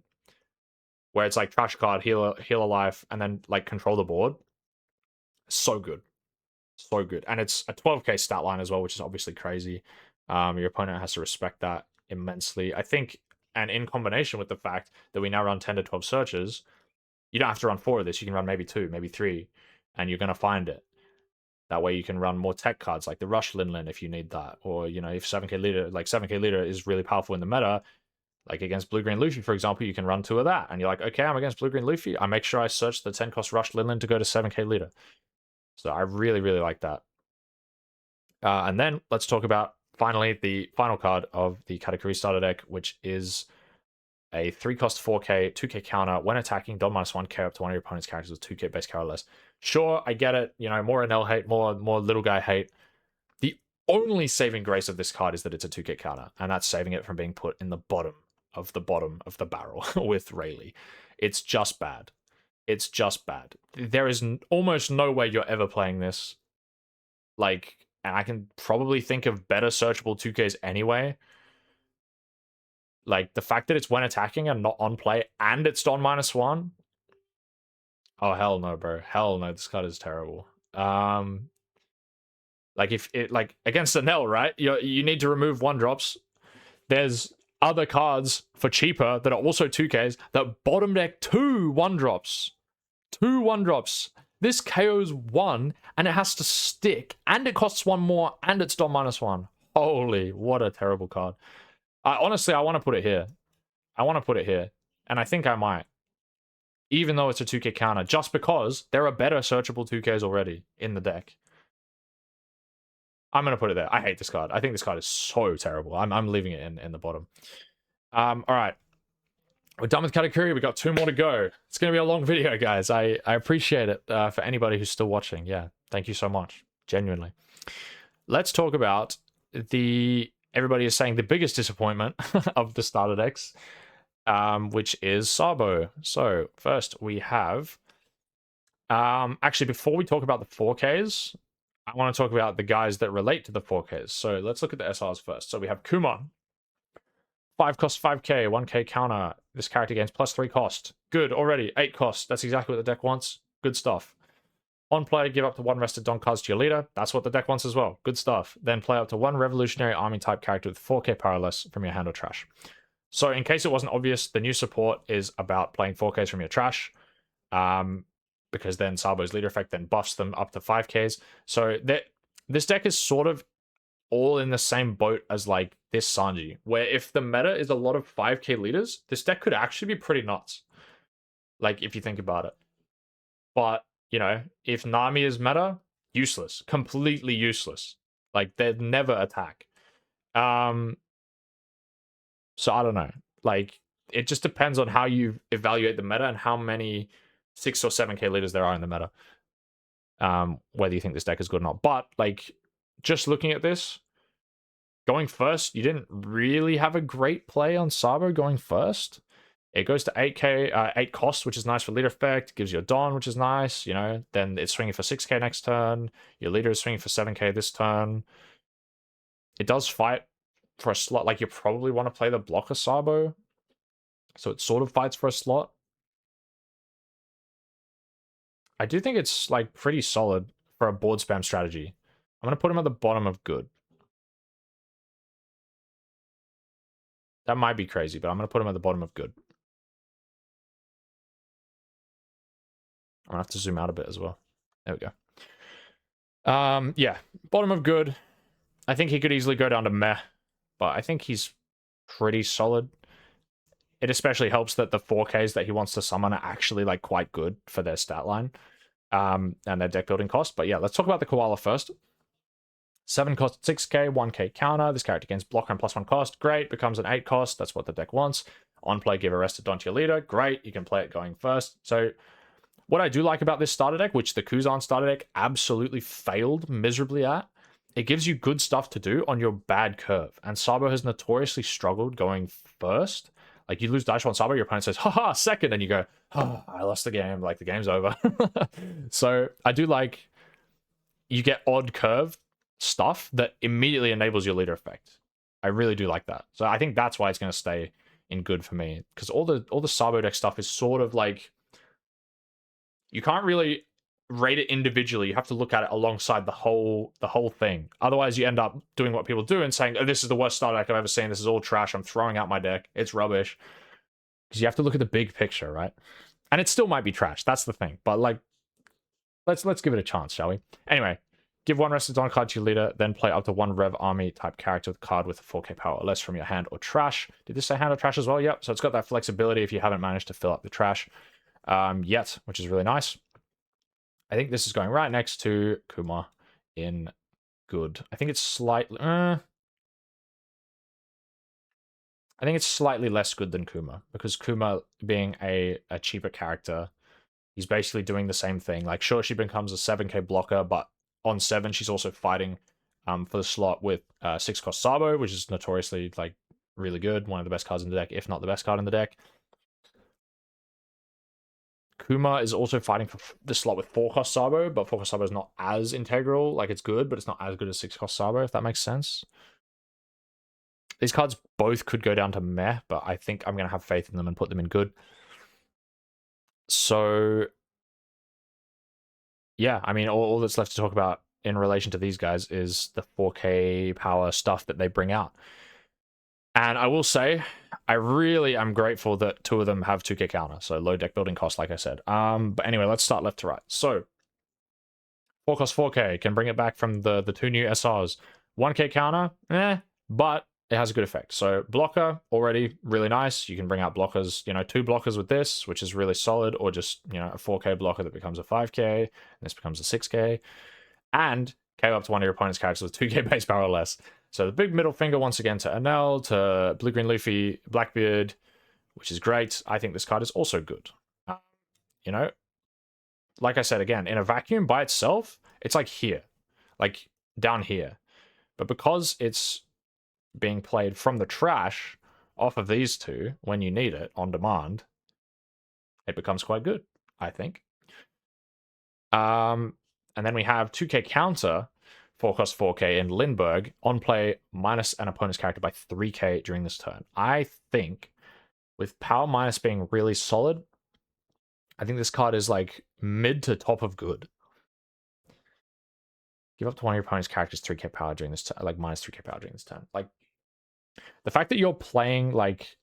where it's like trash card, heal a life, and then like control the board. So good. So good. And it's a 12k stat line as well, which is obviously crazy. Your opponent has to respect that immensely. I think, and in combination with the fact that we now run 10 to 12 searches, you don't have to run 4 of this. You can run maybe 2, maybe 3, and you're going to find it. That way you can run more tech cards like the Rush Linlin if you need that. Or, you know, if 7k leader, like 7k leader is really powerful in the meta, like against Blue-Green Luffy, for example, you can run 2 of that. And you're like, okay, I'm against Blue-Green Luffy. I make sure I search the 10-cost Rush Linlin to go to 7k leader. So I really, really like that. And then let's talk about, finally, the final card of the Katakuri starter deck, which is a 3-cost 4k, 2k counter. When attacking, Don -1, carry up to one of your opponent's characters with 2k base carry less. Sure, I get it. You know, more NL hate, more little guy hate. The only saving grace of this card is that it's a 2k counter, and that's saving it from being put in the bottom of the barrel with Rayleigh. It's just bad. It's just bad. There is almost no way you're ever playing this. Like, and I can probably think of better searchable 2Ks anyway. Like, the fact that it's when attacking and not on play, and it's Don -1. Oh, hell no, bro. Hell no, this card is terrible. Like, if it, like, against the Nell, right? You need to remove 1-drops. There's other cards for cheaper that are also 2Ks that bottom deck 2 1-drops. 2 1-drops. This KO's 1, and it has to stick, and it costs 1 more, and it's Don -1. Holy, what a terrible card. Honestly, I want to put it here. I want to put it here, and I think I might. Even though it's a 2k counter, just because there are better searchable 2Ks already in the deck. I'm going to put it there. I hate this card. I think this card is so terrible. I'm leaving it in the bottom. All right. We're done with Katakuri. We got 2 more to go. It's going to be a long video, guys. I appreciate it for anybody who's still watching. Yeah, thank you so much. Genuinely. Let's talk about everybody is saying the biggest disappointment of the starter decks, which is Sabo. So first we have, actually before we talk about the 4Ks, I want to talk about the guys that relate to the 4Ks. So let's look at the SRs first. So we have Kumon. 5-cost 5k, 1k counter. This character gains +3 cost. Good already. 8 cost. That's exactly what the deck wants. Good stuff. On play, give up to 1 rested Don cards to your leader. That's what the deck wants as well. Good stuff. Then play up to 1 Revolutionary Army type character with 4k power less from your hand or trash. So in case it wasn't obvious, the new support is about playing 4Ks from your trash. Because then Sabo's leader effect then buffs them up to 5Ks. So this deck is sort of all in the same boat as like this Sanji, where if the meta is a lot of 5k leaders, this deck could actually be pretty nuts. Like, if you think about it. But, you know, if Nami is meta, useless. Completely useless. Like, they'd never attack. So I don't know. Like, it just depends on how you evaluate the meta and how many 6 or 7k leaders there are in the meta. Whether you think this deck is good or not. But, like, just looking at this, going first, you didn't really have a great play on Sabo going first. It goes to 8k, 8 cost, which is nice for leader effect. Gives you a Dawn, which is nice, you know. Then it's swinging for 6k next turn. Your leader is swinging for 7k this turn. It does fight for a slot. Like, you probably want to play the blocker Sabo. So it sort of fights for a slot. I do think it's, like, pretty solid for a board spam strategy. I'm going to put him at the bottom of good. That might be crazy, but I'm going to put him at the bottom of good. I'm going to have to zoom out a bit as well. There we go. Yeah, bottom of good. I think he could easily go down to meh, but I think he's pretty solid. It especially helps that the 4Ks that he wants to summon are actually like quite good for their stat line and their deck building cost. But yeah, let's talk about the Koala first. 7 cost 6k, 1k counter. This character gains blocker and +1 cost. Great. Becomes an 8 cost. That's what the deck wants. On play, give a rested Don to your leader. Great. You can play it going first. So What I do like about this starter deck, which the Kuzan starter deck absolutely failed miserably at, it gives you good stuff to do on your bad curve. And Sabo has notoriously struggled going first. Like, you lose Daisho on Sabo, your opponent says, haha, second, and you go, oh, I lost the game, like, the game's over. So I do like, you get odd curve stuff that immediately enables your leader effect. I really do like that. So I think that's why it's going to stay in good for me, because all the Sabo deck stuff is sort of like, you can't really rate it individually. You have to look at it alongside the whole thing. Otherwise, you end up doing what people do and saying, oh, this is the worst starter deck I've ever seen. This is all trash. I'm throwing out my deck. It's rubbish. Because you have to look at the big picture, right? And it still might be trash. That's the thing. But like, let's give it a chance, shall we? Anyway, give one rested Don card to your leader, then play up to one Rev Army type character with a card with a 4k power or less from your hand or trash. Did this say hand or trash as well? Yep. So it's got that flexibility if you haven't managed to fill up the trash yet, which is really nice. I think this is going right next to Kuma in good. I think it's slightly... I think it's slightly less good than Kuma, because Kuma, being a cheaper character, he's basically doing the same thing. Like, sure, she becomes a 7k blocker, but on 7, she's also fighting for the slot with 6-cost Sabo, which is notoriously, like, really good. One of the best cards in the deck, if not the best card in the deck. Kuma is also fighting for the slot with 4-cost Sabo, but 4-cost Sabo is not as integral. Like, it's good, but it's not as good as 6-cost Sabo, if that makes sense. These cards both could go down to meh, but I think I'm going to have faith in them and put them in good. So, yeah, I mean, all that's left to talk about in relation to these guys is the 4k power stuff that they bring out. And I will say, I really am grateful that 2 of them have 2k counter, so low deck building cost, like I said. But anyway, let's start left to right. So, 4 cost 4k, can bring it back from the 2 new SRs. 1k counter, but it has a good effect. So, blocker, already really nice. You can bring out blockers, 2 blockers with this, which is really solid, or just, a 4k blocker that becomes a 5k, and this becomes a 6k. And KO up to one of your opponent's characters with 2k base power or less. So the big middle finger once again to Enel, to Blue Green Luffy, Blackbeard, which is great. I think this card is also good. Like I said, again, in a vacuum by itself, it's like here, like down here. But because it's being played from the trash off of these 2 when you need it on demand, it becomes quite good, I think. And then we have 2k counter, 4 cost 4k in Lindbergh, on play minus an opponent's character by 3k during this turn. I think, with power minus being really solid, I think this card is like mid to top of good. Give up to one of your opponent's characters 3k power during this turn, like minus 3k power during this turn. Like, the fact that you're playing, like,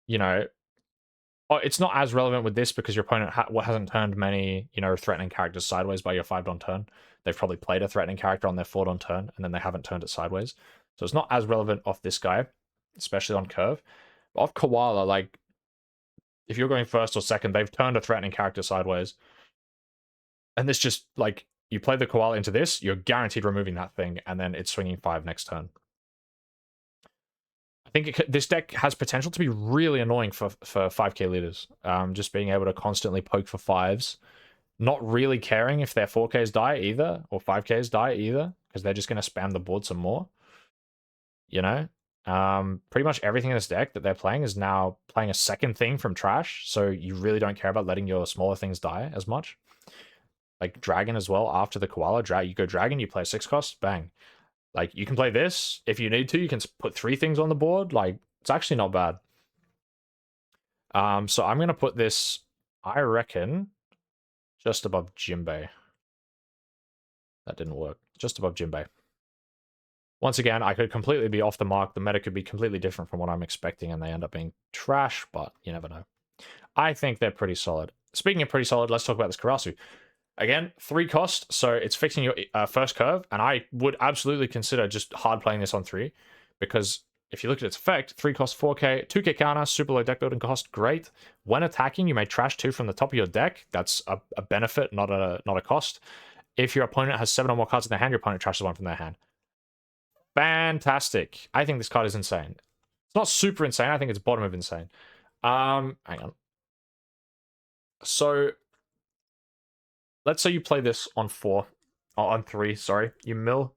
it's not as relevant with this because your opponent hasn't turned many, threatening characters sideways by your 5-don turn. They've probably played a threatening character on their 4-don turn, and then they haven't turned it sideways. So it's not as relevant off this guy, especially on curve. But off Koala, like, if you're going first or second, they've turned a threatening character sideways. And this just, like, you play the Koala into this, you're guaranteed removing that thing, and then it's swinging 5 next turn. I think this deck has potential to be really annoying for 5k leaders. Just being able to constantly poke for 5s. Not really caring if their 4ks die either, or 5ks die either, because they're just going to spam the board some more. Pretty much everything in this deck that they're playing is now playing a second thing from trash, so you really don't care about letting your smaller things die as much. Like Dragon as well, after the Koala, you go Dragon, you play 6 cost, bang. Like, you can play this. If you need to, you can put 3 things on the board. Like, it's actually not bad. So I'm going to put this, I reckon, just above Jinbei. That didn't work. Just above Jinbei. Once again, I could completely be off the mark. The meta could be completely different from what I'm expecting, and they end up being trash, but you never know. I think they're pretty solid. Speaking of pretty solid, let's talk about this Karasu. Again, 3 cost, so it's fixing your first curve, and I would absolutely consider just hard playing this on 3, because if you look at its effect, 3 cost 4k, 2k counter, super low deck building cost, great. When attacking, you may trash 2 from the top of your deck. That's a benefit, not a cost. If your opponent has 7 or more cards in their hand, your opponent trashes 1 from their hand. Fantastic. I think this card is insane. It's not super insane. I think it's bottom of insane. Hang on. So let's say you play this on 4, or on 3, sorry. You mill.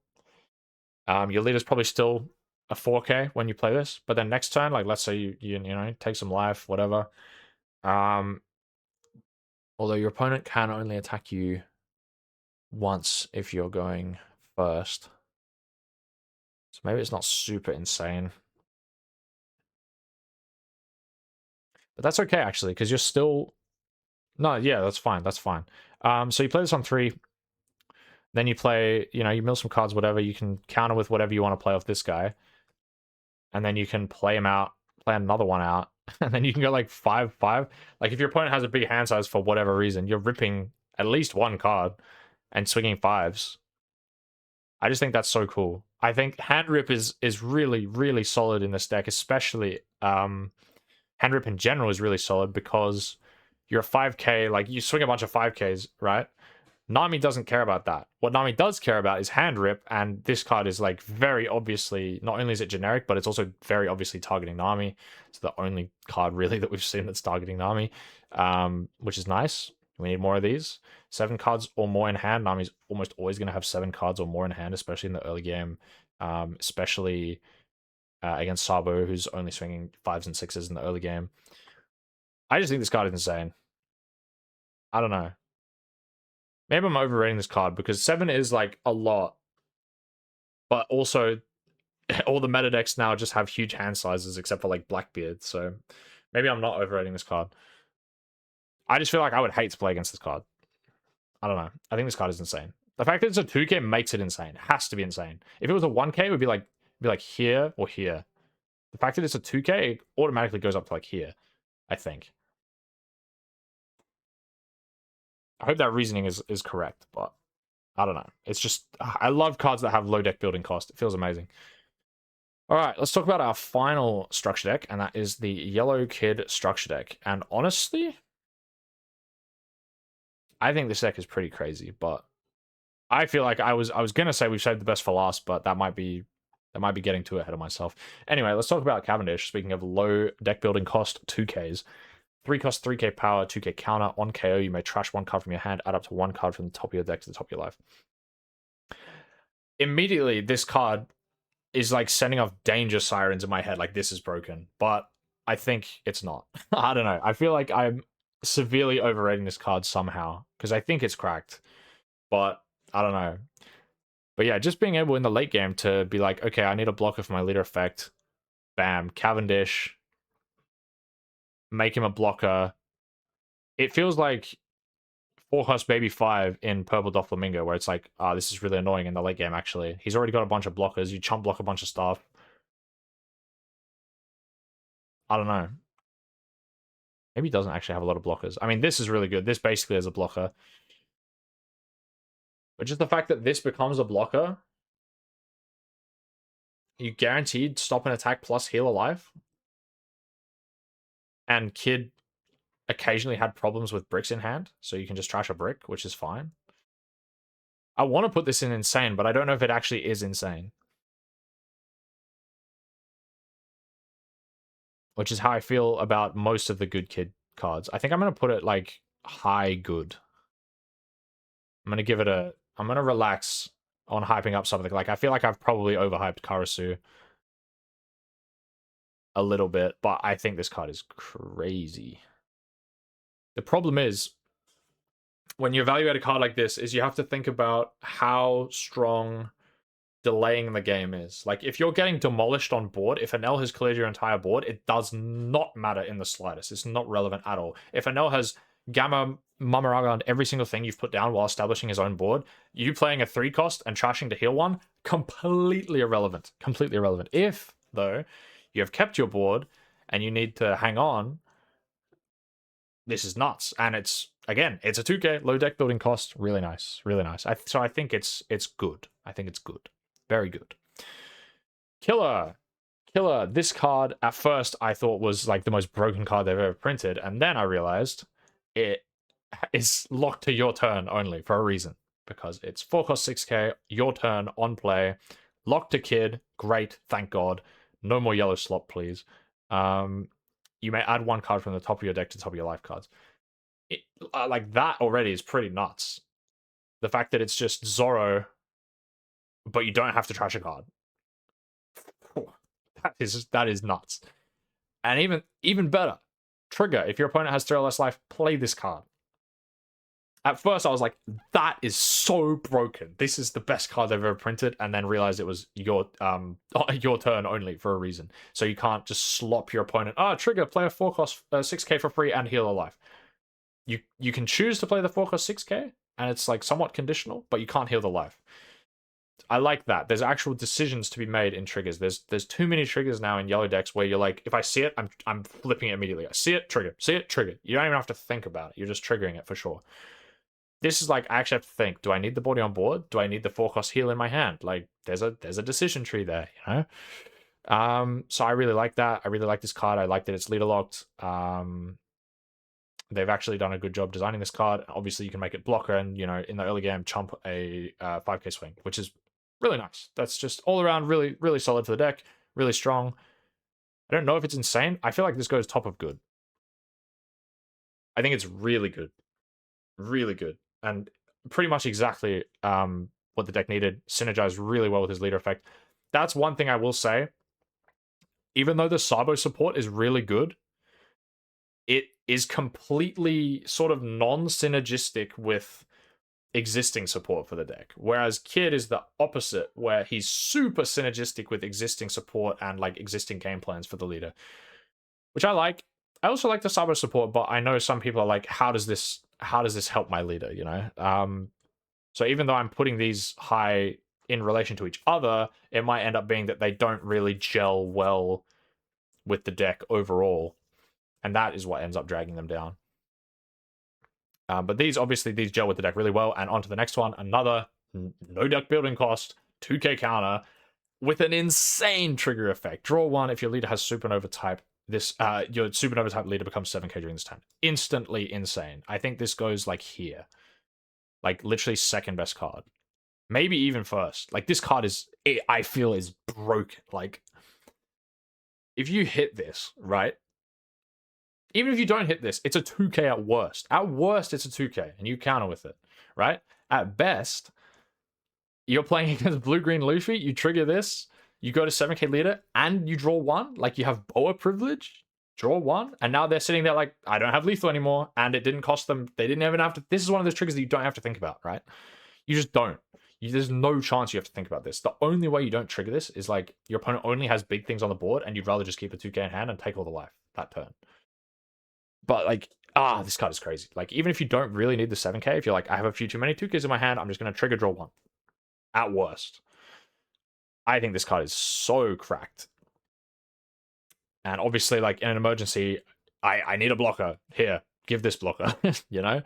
Your leader's probably still a 4k when you play this, but then next turn, like let's say you know, take some life, whatever. Although your opponent can only attack you once if you're going first. So maybe it's not super insane. But that's okay, actually, because you're still... No, yeah, that's fine, that's fine. So you play this on 3, then you play, you know, you mill some cards, whatever, you can counter with whatever you want to play off this guy, and then you can play him out, play another one out, and then you can go like 5-5. Like, if your opponent has a big hand size for whatever reason, you're ripping at least one card and swinging 5s. I just think that's so cool. I think hand rip is really, really solid in this deck, especially hand rip in general is really solid because you're a 5k, like you swing a bunch of 5ks, right? Nami doesn't care about that. What Nami does care about is hand rip, and this card is like very obviously, not only is it generic, but it's also very obviously targeting Nami. It's the only card really that we've seen that's targeting Nami, which is nice. We need more of these. 7 cards or more in hand. Nami's almost always going to have 7 cards or more in hand, especially in the early game, especially against Sabo, who's only swinging 5s and 6s in the early game. I just think this card is insane. I don't know. Maybe I'm overrating this card because 7 is like a lot, but also all the meta decks now just have huge hand sizes except for like Blackbeard, so maybe I'm not overrating this card. I just feel like I would hate to play against this card. I don't know. I think this card is insane. The fact that it's a 2k makes it insane. It has to be insane. If it was a 1k, it would be like here or here. The fact that it's a 2k, it automatically goes up to like here, I think. I hope that reasoning is correct, but I don't know. It's just, I love cards that have low deck building cost. It feels amazing. All right, let's talk about our final structure deck, and that is the Yellow Kid structure deck. And honestly, I think this deck is pretty crazy, but I feel like I was gonna say we've saved the best for last, but that might be getting too ahead of myself. Anyway, let's talk about Cavendish. Speaking of low deck building cost, 2Ks. 3 cost 3k power, 2k counter. On KO, you may trash 1 card from your hand, add up to 1 card from the top of your deck to the top of your life. Immediately, this card is like sending off danger sirens in my head, like this is broken, but I think it's not. I don't know. I feel like I'm severely overrating this card somehow because I think it's cracked, but I don't know. But yeah, just being able in the late game to be like, okay, I need a blocker for my leader effect. Bam, Cavendish. Make him a blocker. It feels like 4 cost Baby 5 in Purple Doflamingo, where it's like, this is really annoying in the late game, actually. He's already got a bunch of blockers. You chump block a bunch of stuff. I don't know. Maybe he doesn't actually have a lot of blockers. I mean, this is really good. This basically is a blocker. But just the fact that this becomes a blocker, you guaranteed stop an attack plus heal a life. And Kid occasionally had problems with bricks in hand, so you can just trash a brick, which is fine. I want to put this in insane, but I don't know if it actually is insane. Which is how I feel about most of the good Kid cards. I think I'm going to put it like high good. I'm going to give it a... I'm going to relax on hyping up something. Like, I feel like I've probably overhyped Karasu a little bit, but I think this card is crazy. The problem is, when you evaluate a card like this, is you have to think about how strong delaying the game is. Like, if you're getting demolished on board, if Anel has cleared your entire board, it does not matter in the slightest. It's not relevant at all. If Anel has Gamma Mamaraga on every single thing you've put down while establishing his own board, you playing a 3 cost and trashing to heal 1, completely irrelevant. Completely irrelevant. If, though, you have kept your board and you need to hang on, this is nuts. And it's, again, it's a 2k, low deck building cost. Really nice. Really nice. So I think it's good. I think it's good. Very good. Killer. This card, at first, I thought was like the most broken card they've ever printed. And then I realized it is locked to your turn only for a reason. Because it's 4 cost 6k, your turn, on play. Locked to Kid. Great, thank God. No more yellow slot, please. You may add 1 card from the top of your deck to the top of your life cards. Like that already is pretty nuts. The fact that it's just Zoro, but you don't have to trash a card. That is nuts. And even better, trigger. If your opponent has 3 or less life, play this card. At first, I was like, that is so broken. This is the best card they've ever printed, and then realized it was your turn only for a reason. So you can't just slop your opponent. Trigger, play a 4 cost 6k for free and heal a life. You can choose to play the 4 cost 6k, and it's like somewhat conditional, but you can't heal the life. I like that. There's actual decisions to be made in triggers. There's too many triggers now in yellow decks where you're like, if I see it, I'm flipping it immediately. I see it, trigger. See it, trigger. You don't even have to think about it. You're just triggering it for sure. This is like, I actually have to think, do I need the body on board? Do I need the 4 cost heal in my hand? Like, there's a decision tree there, you know? So I really like that. I really like this card. I like that it's leader locked. They've actually done a good job designing this card. Obviously, you can make it blocker and, you know, in the early game, chump a 5k swing, which is really nice. That's just all around really, really solid for the deck. Really strong. I don't know if it's insane. I feel like this goes top of good. I think it's really good. Really good. And pretty much exactly what the deck needed. Synergized really well with his leader effect. That's one thing I will say. Even though the Sabo support is really good, it is completely sort of non-synergistic with existing support for the deck. Whereas Kid is the opposite, where he's super synergistic with existing support and like existing game plans for the leader, which I like. I also like the Sabo support, but I know some people are like, how does this help my leader, you know? So even though I'm putting these high in relation to each other, it might end up being that they don't really gel well with the deck overall. And that is what ends up dragging them down. But these gel with the deck really well. And on to the next one, another no deck building cost, 2k counter with an insane trigger effect. Draw 1 if your leader has supernova type. This your supernova type leader becomes 7k during this turn. Instantly insane. I think this goes like here. Like literally second best card. Maybe even first. Like this card I feel is broken. Like if you hit this, right? Even if you don't hit this, it's a 2k at worst. At worst, it's a 2k, and you counter with it, right? At best, you're playing against blue-green Luffy, you trigger this, you go to 7k leader, and you draw 1. Like, you have Boa privilege, draw 1, and now they're sitting there like, I don't have lethal anymore, and it didn't cost them, they didn't even have to, this is one of those triggers that you don't have to think about, right? You just don't. There's no chance you have to think about this. The only way you don't trigger this is like, your opponent only has big things on the board, and you'd rather just keep a 2k in hand and take all the life that turn. But like, this card is crazy. Like, even if you don't really need the 7k, if you're like, I have a few too many 2ks in my hand, I'm just going to trigger draw 1. At worst. I think this card is so cracked. And obviously, like, in an emergency, I need a blocker. Here, give this blocker, you know?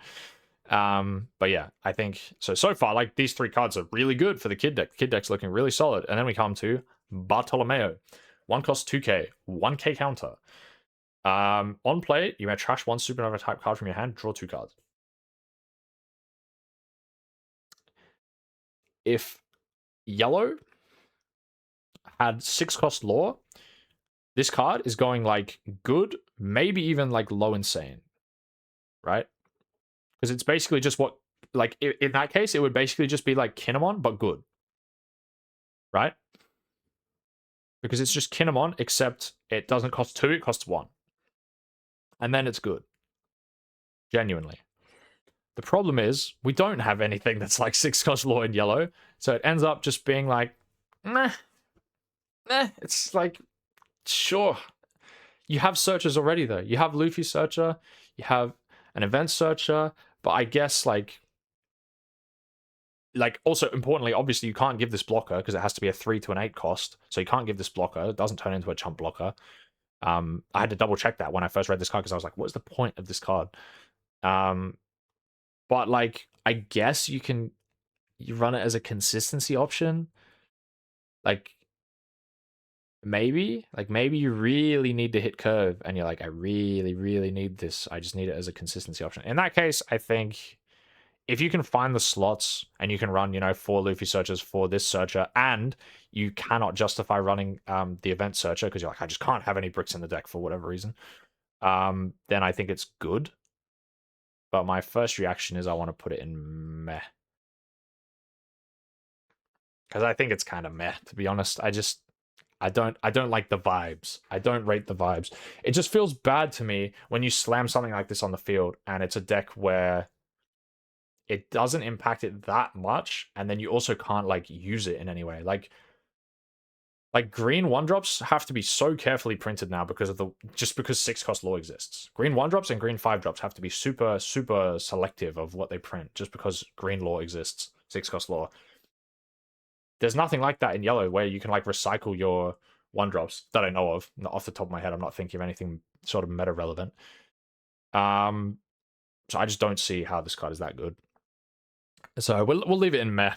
But yeah, I think, so far, like, these 3 cards are really good for the Kid deck. The Kid deck's looking really solid. And then we come to Bartolomeo. 1 cost 2k, 1k counter. On play, you may trash 1 supernova type card from your hand, draw 2 cards. If yellow had 6 cost lore, this card is going like good, maybe even like low insane, right? Because it's basically just what, like, in that case, it would basically just be like Kinemon, but good, right? Because it's just Kinemon, except it doesn't cost 2, it costs 1. And then it's good. Genuinely. The problem is, we don't have anything that's like 6 cost lore in yellow, so it ends up just being like, meh. It's like, sure. You have searchers already, though. You have Luffy Searcher, you have an Event Searcher, but I guess, like, also, importantly, obviously, you can't give this blocker, because it has to be a 3 to an 8 cost, so you can't give this blocker. It doesn't turn into a chump blocker. I had to double check that when I first read this card, because I was like, what's the point of this card? But, like, I guess you run it as a consistency option. Like, maybe you really need to hit curve, and you're like, I really, really need this. I just need it as a consistency option. In that case, I think if you can find the slots and you can run, 4 Luffy searchers for this searcher, and you cannot justify running the event searcher because you're like, I just can't have any bricks in the deck for whatever reason, then I think it's good. but my first reaction is I want to put it in meh. Because I think it's kind of meh, to be honest. I don't like the vibes. I don't rate the vibes. It just feels bad to me when you slam something like this on the field and it's a deck where it doesn't impact it that much, and then you also can't like use it in any way. Like green one drops have to be so carefully printed now because of because 6-cost law exists. Green one drops and green 5 drops have to be super selective of what they print just because green law exists, 6-cost law. There's nothing like that in yellow where you can like recycle your one drops that I know of. Not off the top of my head, I'm not thinking of anything sort of meta relevant. So I just don't see how this card is that good. So we'll leave it in meh.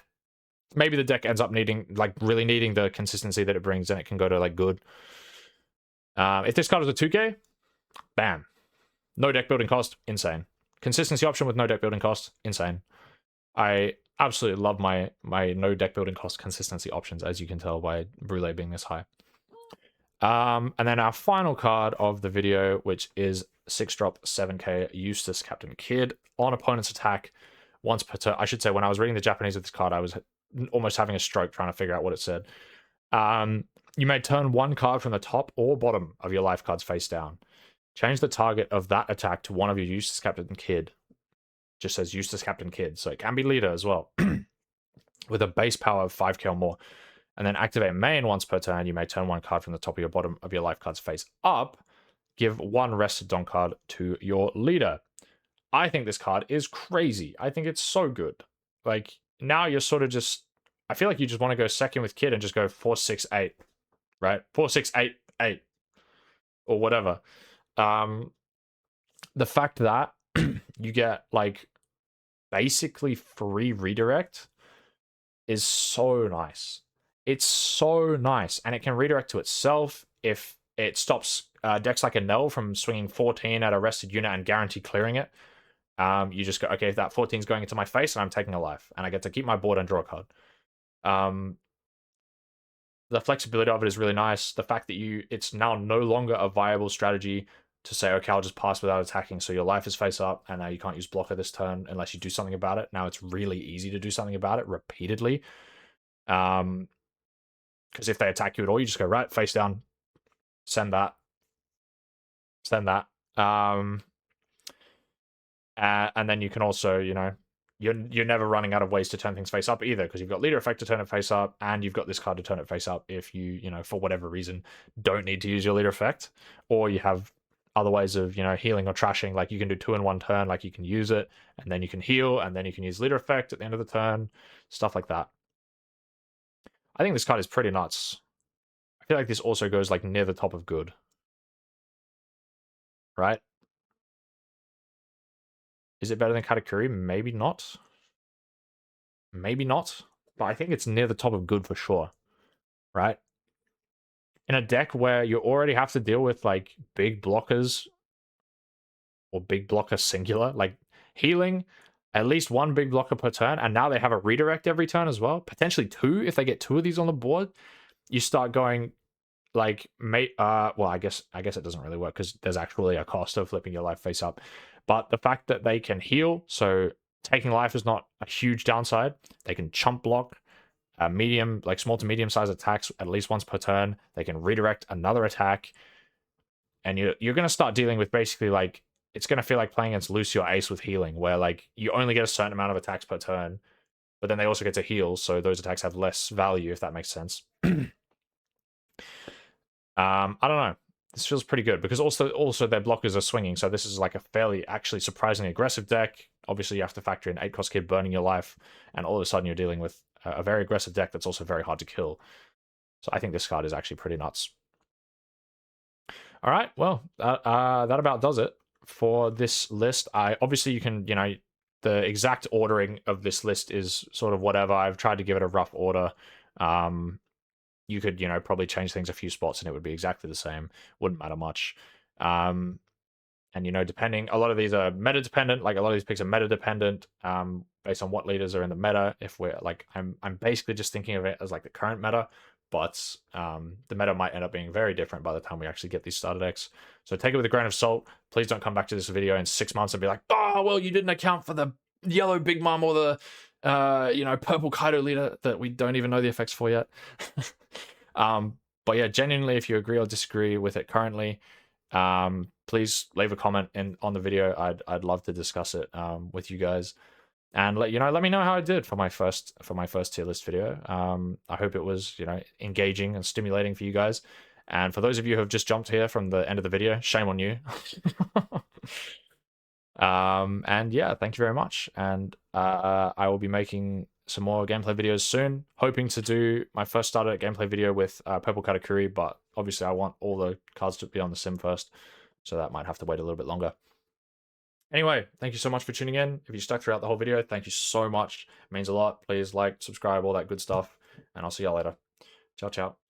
Maybe the deck ends up really needing the consistency that it brings, and it can go to like good. If this card was a 2K, bam. No deck building cost, insane. Consistency option with no deck building cost, insane. I absolutely love my no deck building cost consistency options, as you can tell by Brule being this high. And then our final card of the video, which is 6-drop 7k Eustace Captain Kidd. On opponent's attack, once per turn. I should say, when I was reading the Japanese of this card, I was almost having a stroke trying to figure out what it said. You may turn one card from the top or bottom of your life cards face down. Change the target of that attack to one of your Eustace Captain Kidd. Just says Eustace Captain Kidd, so it can be leader as well. With a base power of 5k or more. And then activate main once per turn. You may turn one card from the top of your bottom of your life cards face up. Give one rested Don card to your leader. I think this card is crazy. I think it's so good. Like, now you're sort of just... I feel like you just want to go second with Kidd and just go 4-6-8. Right? 4-6-8-8. Or whatever. The fact that you get, like, basically free redirect is so nice. It's so nice. And it can redirect to itself if it stops decks like a Nell from swinging 14 at a rested unit and guarantee clearing it. You just go, okay, if that 14 is going into my face and I'm taking a life, and I get to keep my board and draw a card. The flexibility of it is really nice. The fact that it's now no longer a viable strategy to say, okay, I'll just pass without attacking, so your life is face up, and now you can't use blocker this turn unless you do something about it. Now it's really easy to do something about it repeatedly. Because if they attack you at all, you just go, right, face down, send that. And then you can also, you're never running out of ways to turn things face up either, because you've got leader effect to turn it face up, and you've got this card to turn it face up if you, for whatever reason, don't need to use your leader effect, or you have other ways of, healing or trashing. Like, you can do 2 in 1 turn, like you can use it, and then you can heal, and then you can use leader effect at the end of the turn, stuff like that. I think this card is pretty nuts. I feel like this also goes like near the top of good. Right? Is it better than Katakuri? Maybe not. Maybe not. But I think it's near the top of good for sure. Right? In a deck where you already have to deal with like big blockers or big blocker singular, like healing, at least 1 big blocker per turn, and now they have a redirect every turn as well, potentially 2 if they get 2 of these on the board. You start going like, well, I guess it doesn't really work because there's actually a cost of flipping your life face up. But the fact that they can heal, so taking life is not a huge downside. They can chump block medium, like small to medium size attacks at least once per turn. They can redirect another attack, and you're going to start dealing with basically like, it's going to feel like playing against Lucy or Ace with healing, where like you only get a certain amount of attacks per turn, but then they also get to heal, so those attacks have less value, if that makes sense. I don't know. This feels pretty good because also their blockers are swinging, so this is like a fairly, actually surprisingly aggressive deck. Obviously, you have to factor in 8-cost Kidd burning your life, and all of a sudden you're dealing with a very aggressive deck that's also very hard to kill. So I think this card is actually pretty nuts. All right, well, that about does it for this list. Obviously you can, the exact ordering of this list is sort of whatever. I've tried to give it a rough order. You could, probably change things a few spots and it would be exactly the same. Wouldn't matter much. And, depending, a lot of these are meta dependent. Like, a lot of these picks are meta dependent based on what leaders are in the meta. If we're like, I'm basically just thinking of it as like the current meta. but the meta might end up being very different by the time we actually get these starter decks. So take it with a grain of salt. Please don't come back to this video in 6 months and be like, oh, well, you didn't account for the yellow Big Mom or the purple Kaido leader that we don't even know the effects for yet. But yeah, genuinely, if you agree or disagree with it currently, please leave a comment on the video. I'd love to discuss it with you guys, and let me know how I did for my first tier list video. I hope it was engaging and stimulating for you guys. And for those of you who have just jumped here from the end of the video, shame on you. And yeah, thank you very much. And I will be making some more gameplay videos soon, hoping to do my first starter gameplay video with Purple Katakuri, but obviously I want all the cards to be on the sim first, so that might have to wait a little bit longer. Anyway, thank you so much for tuning in. If you stuck throughout the whole video, thank you so much. It means a lot. Please like, subscribe, all that good stuff, and I'll see y'all later. Ciao, ciao.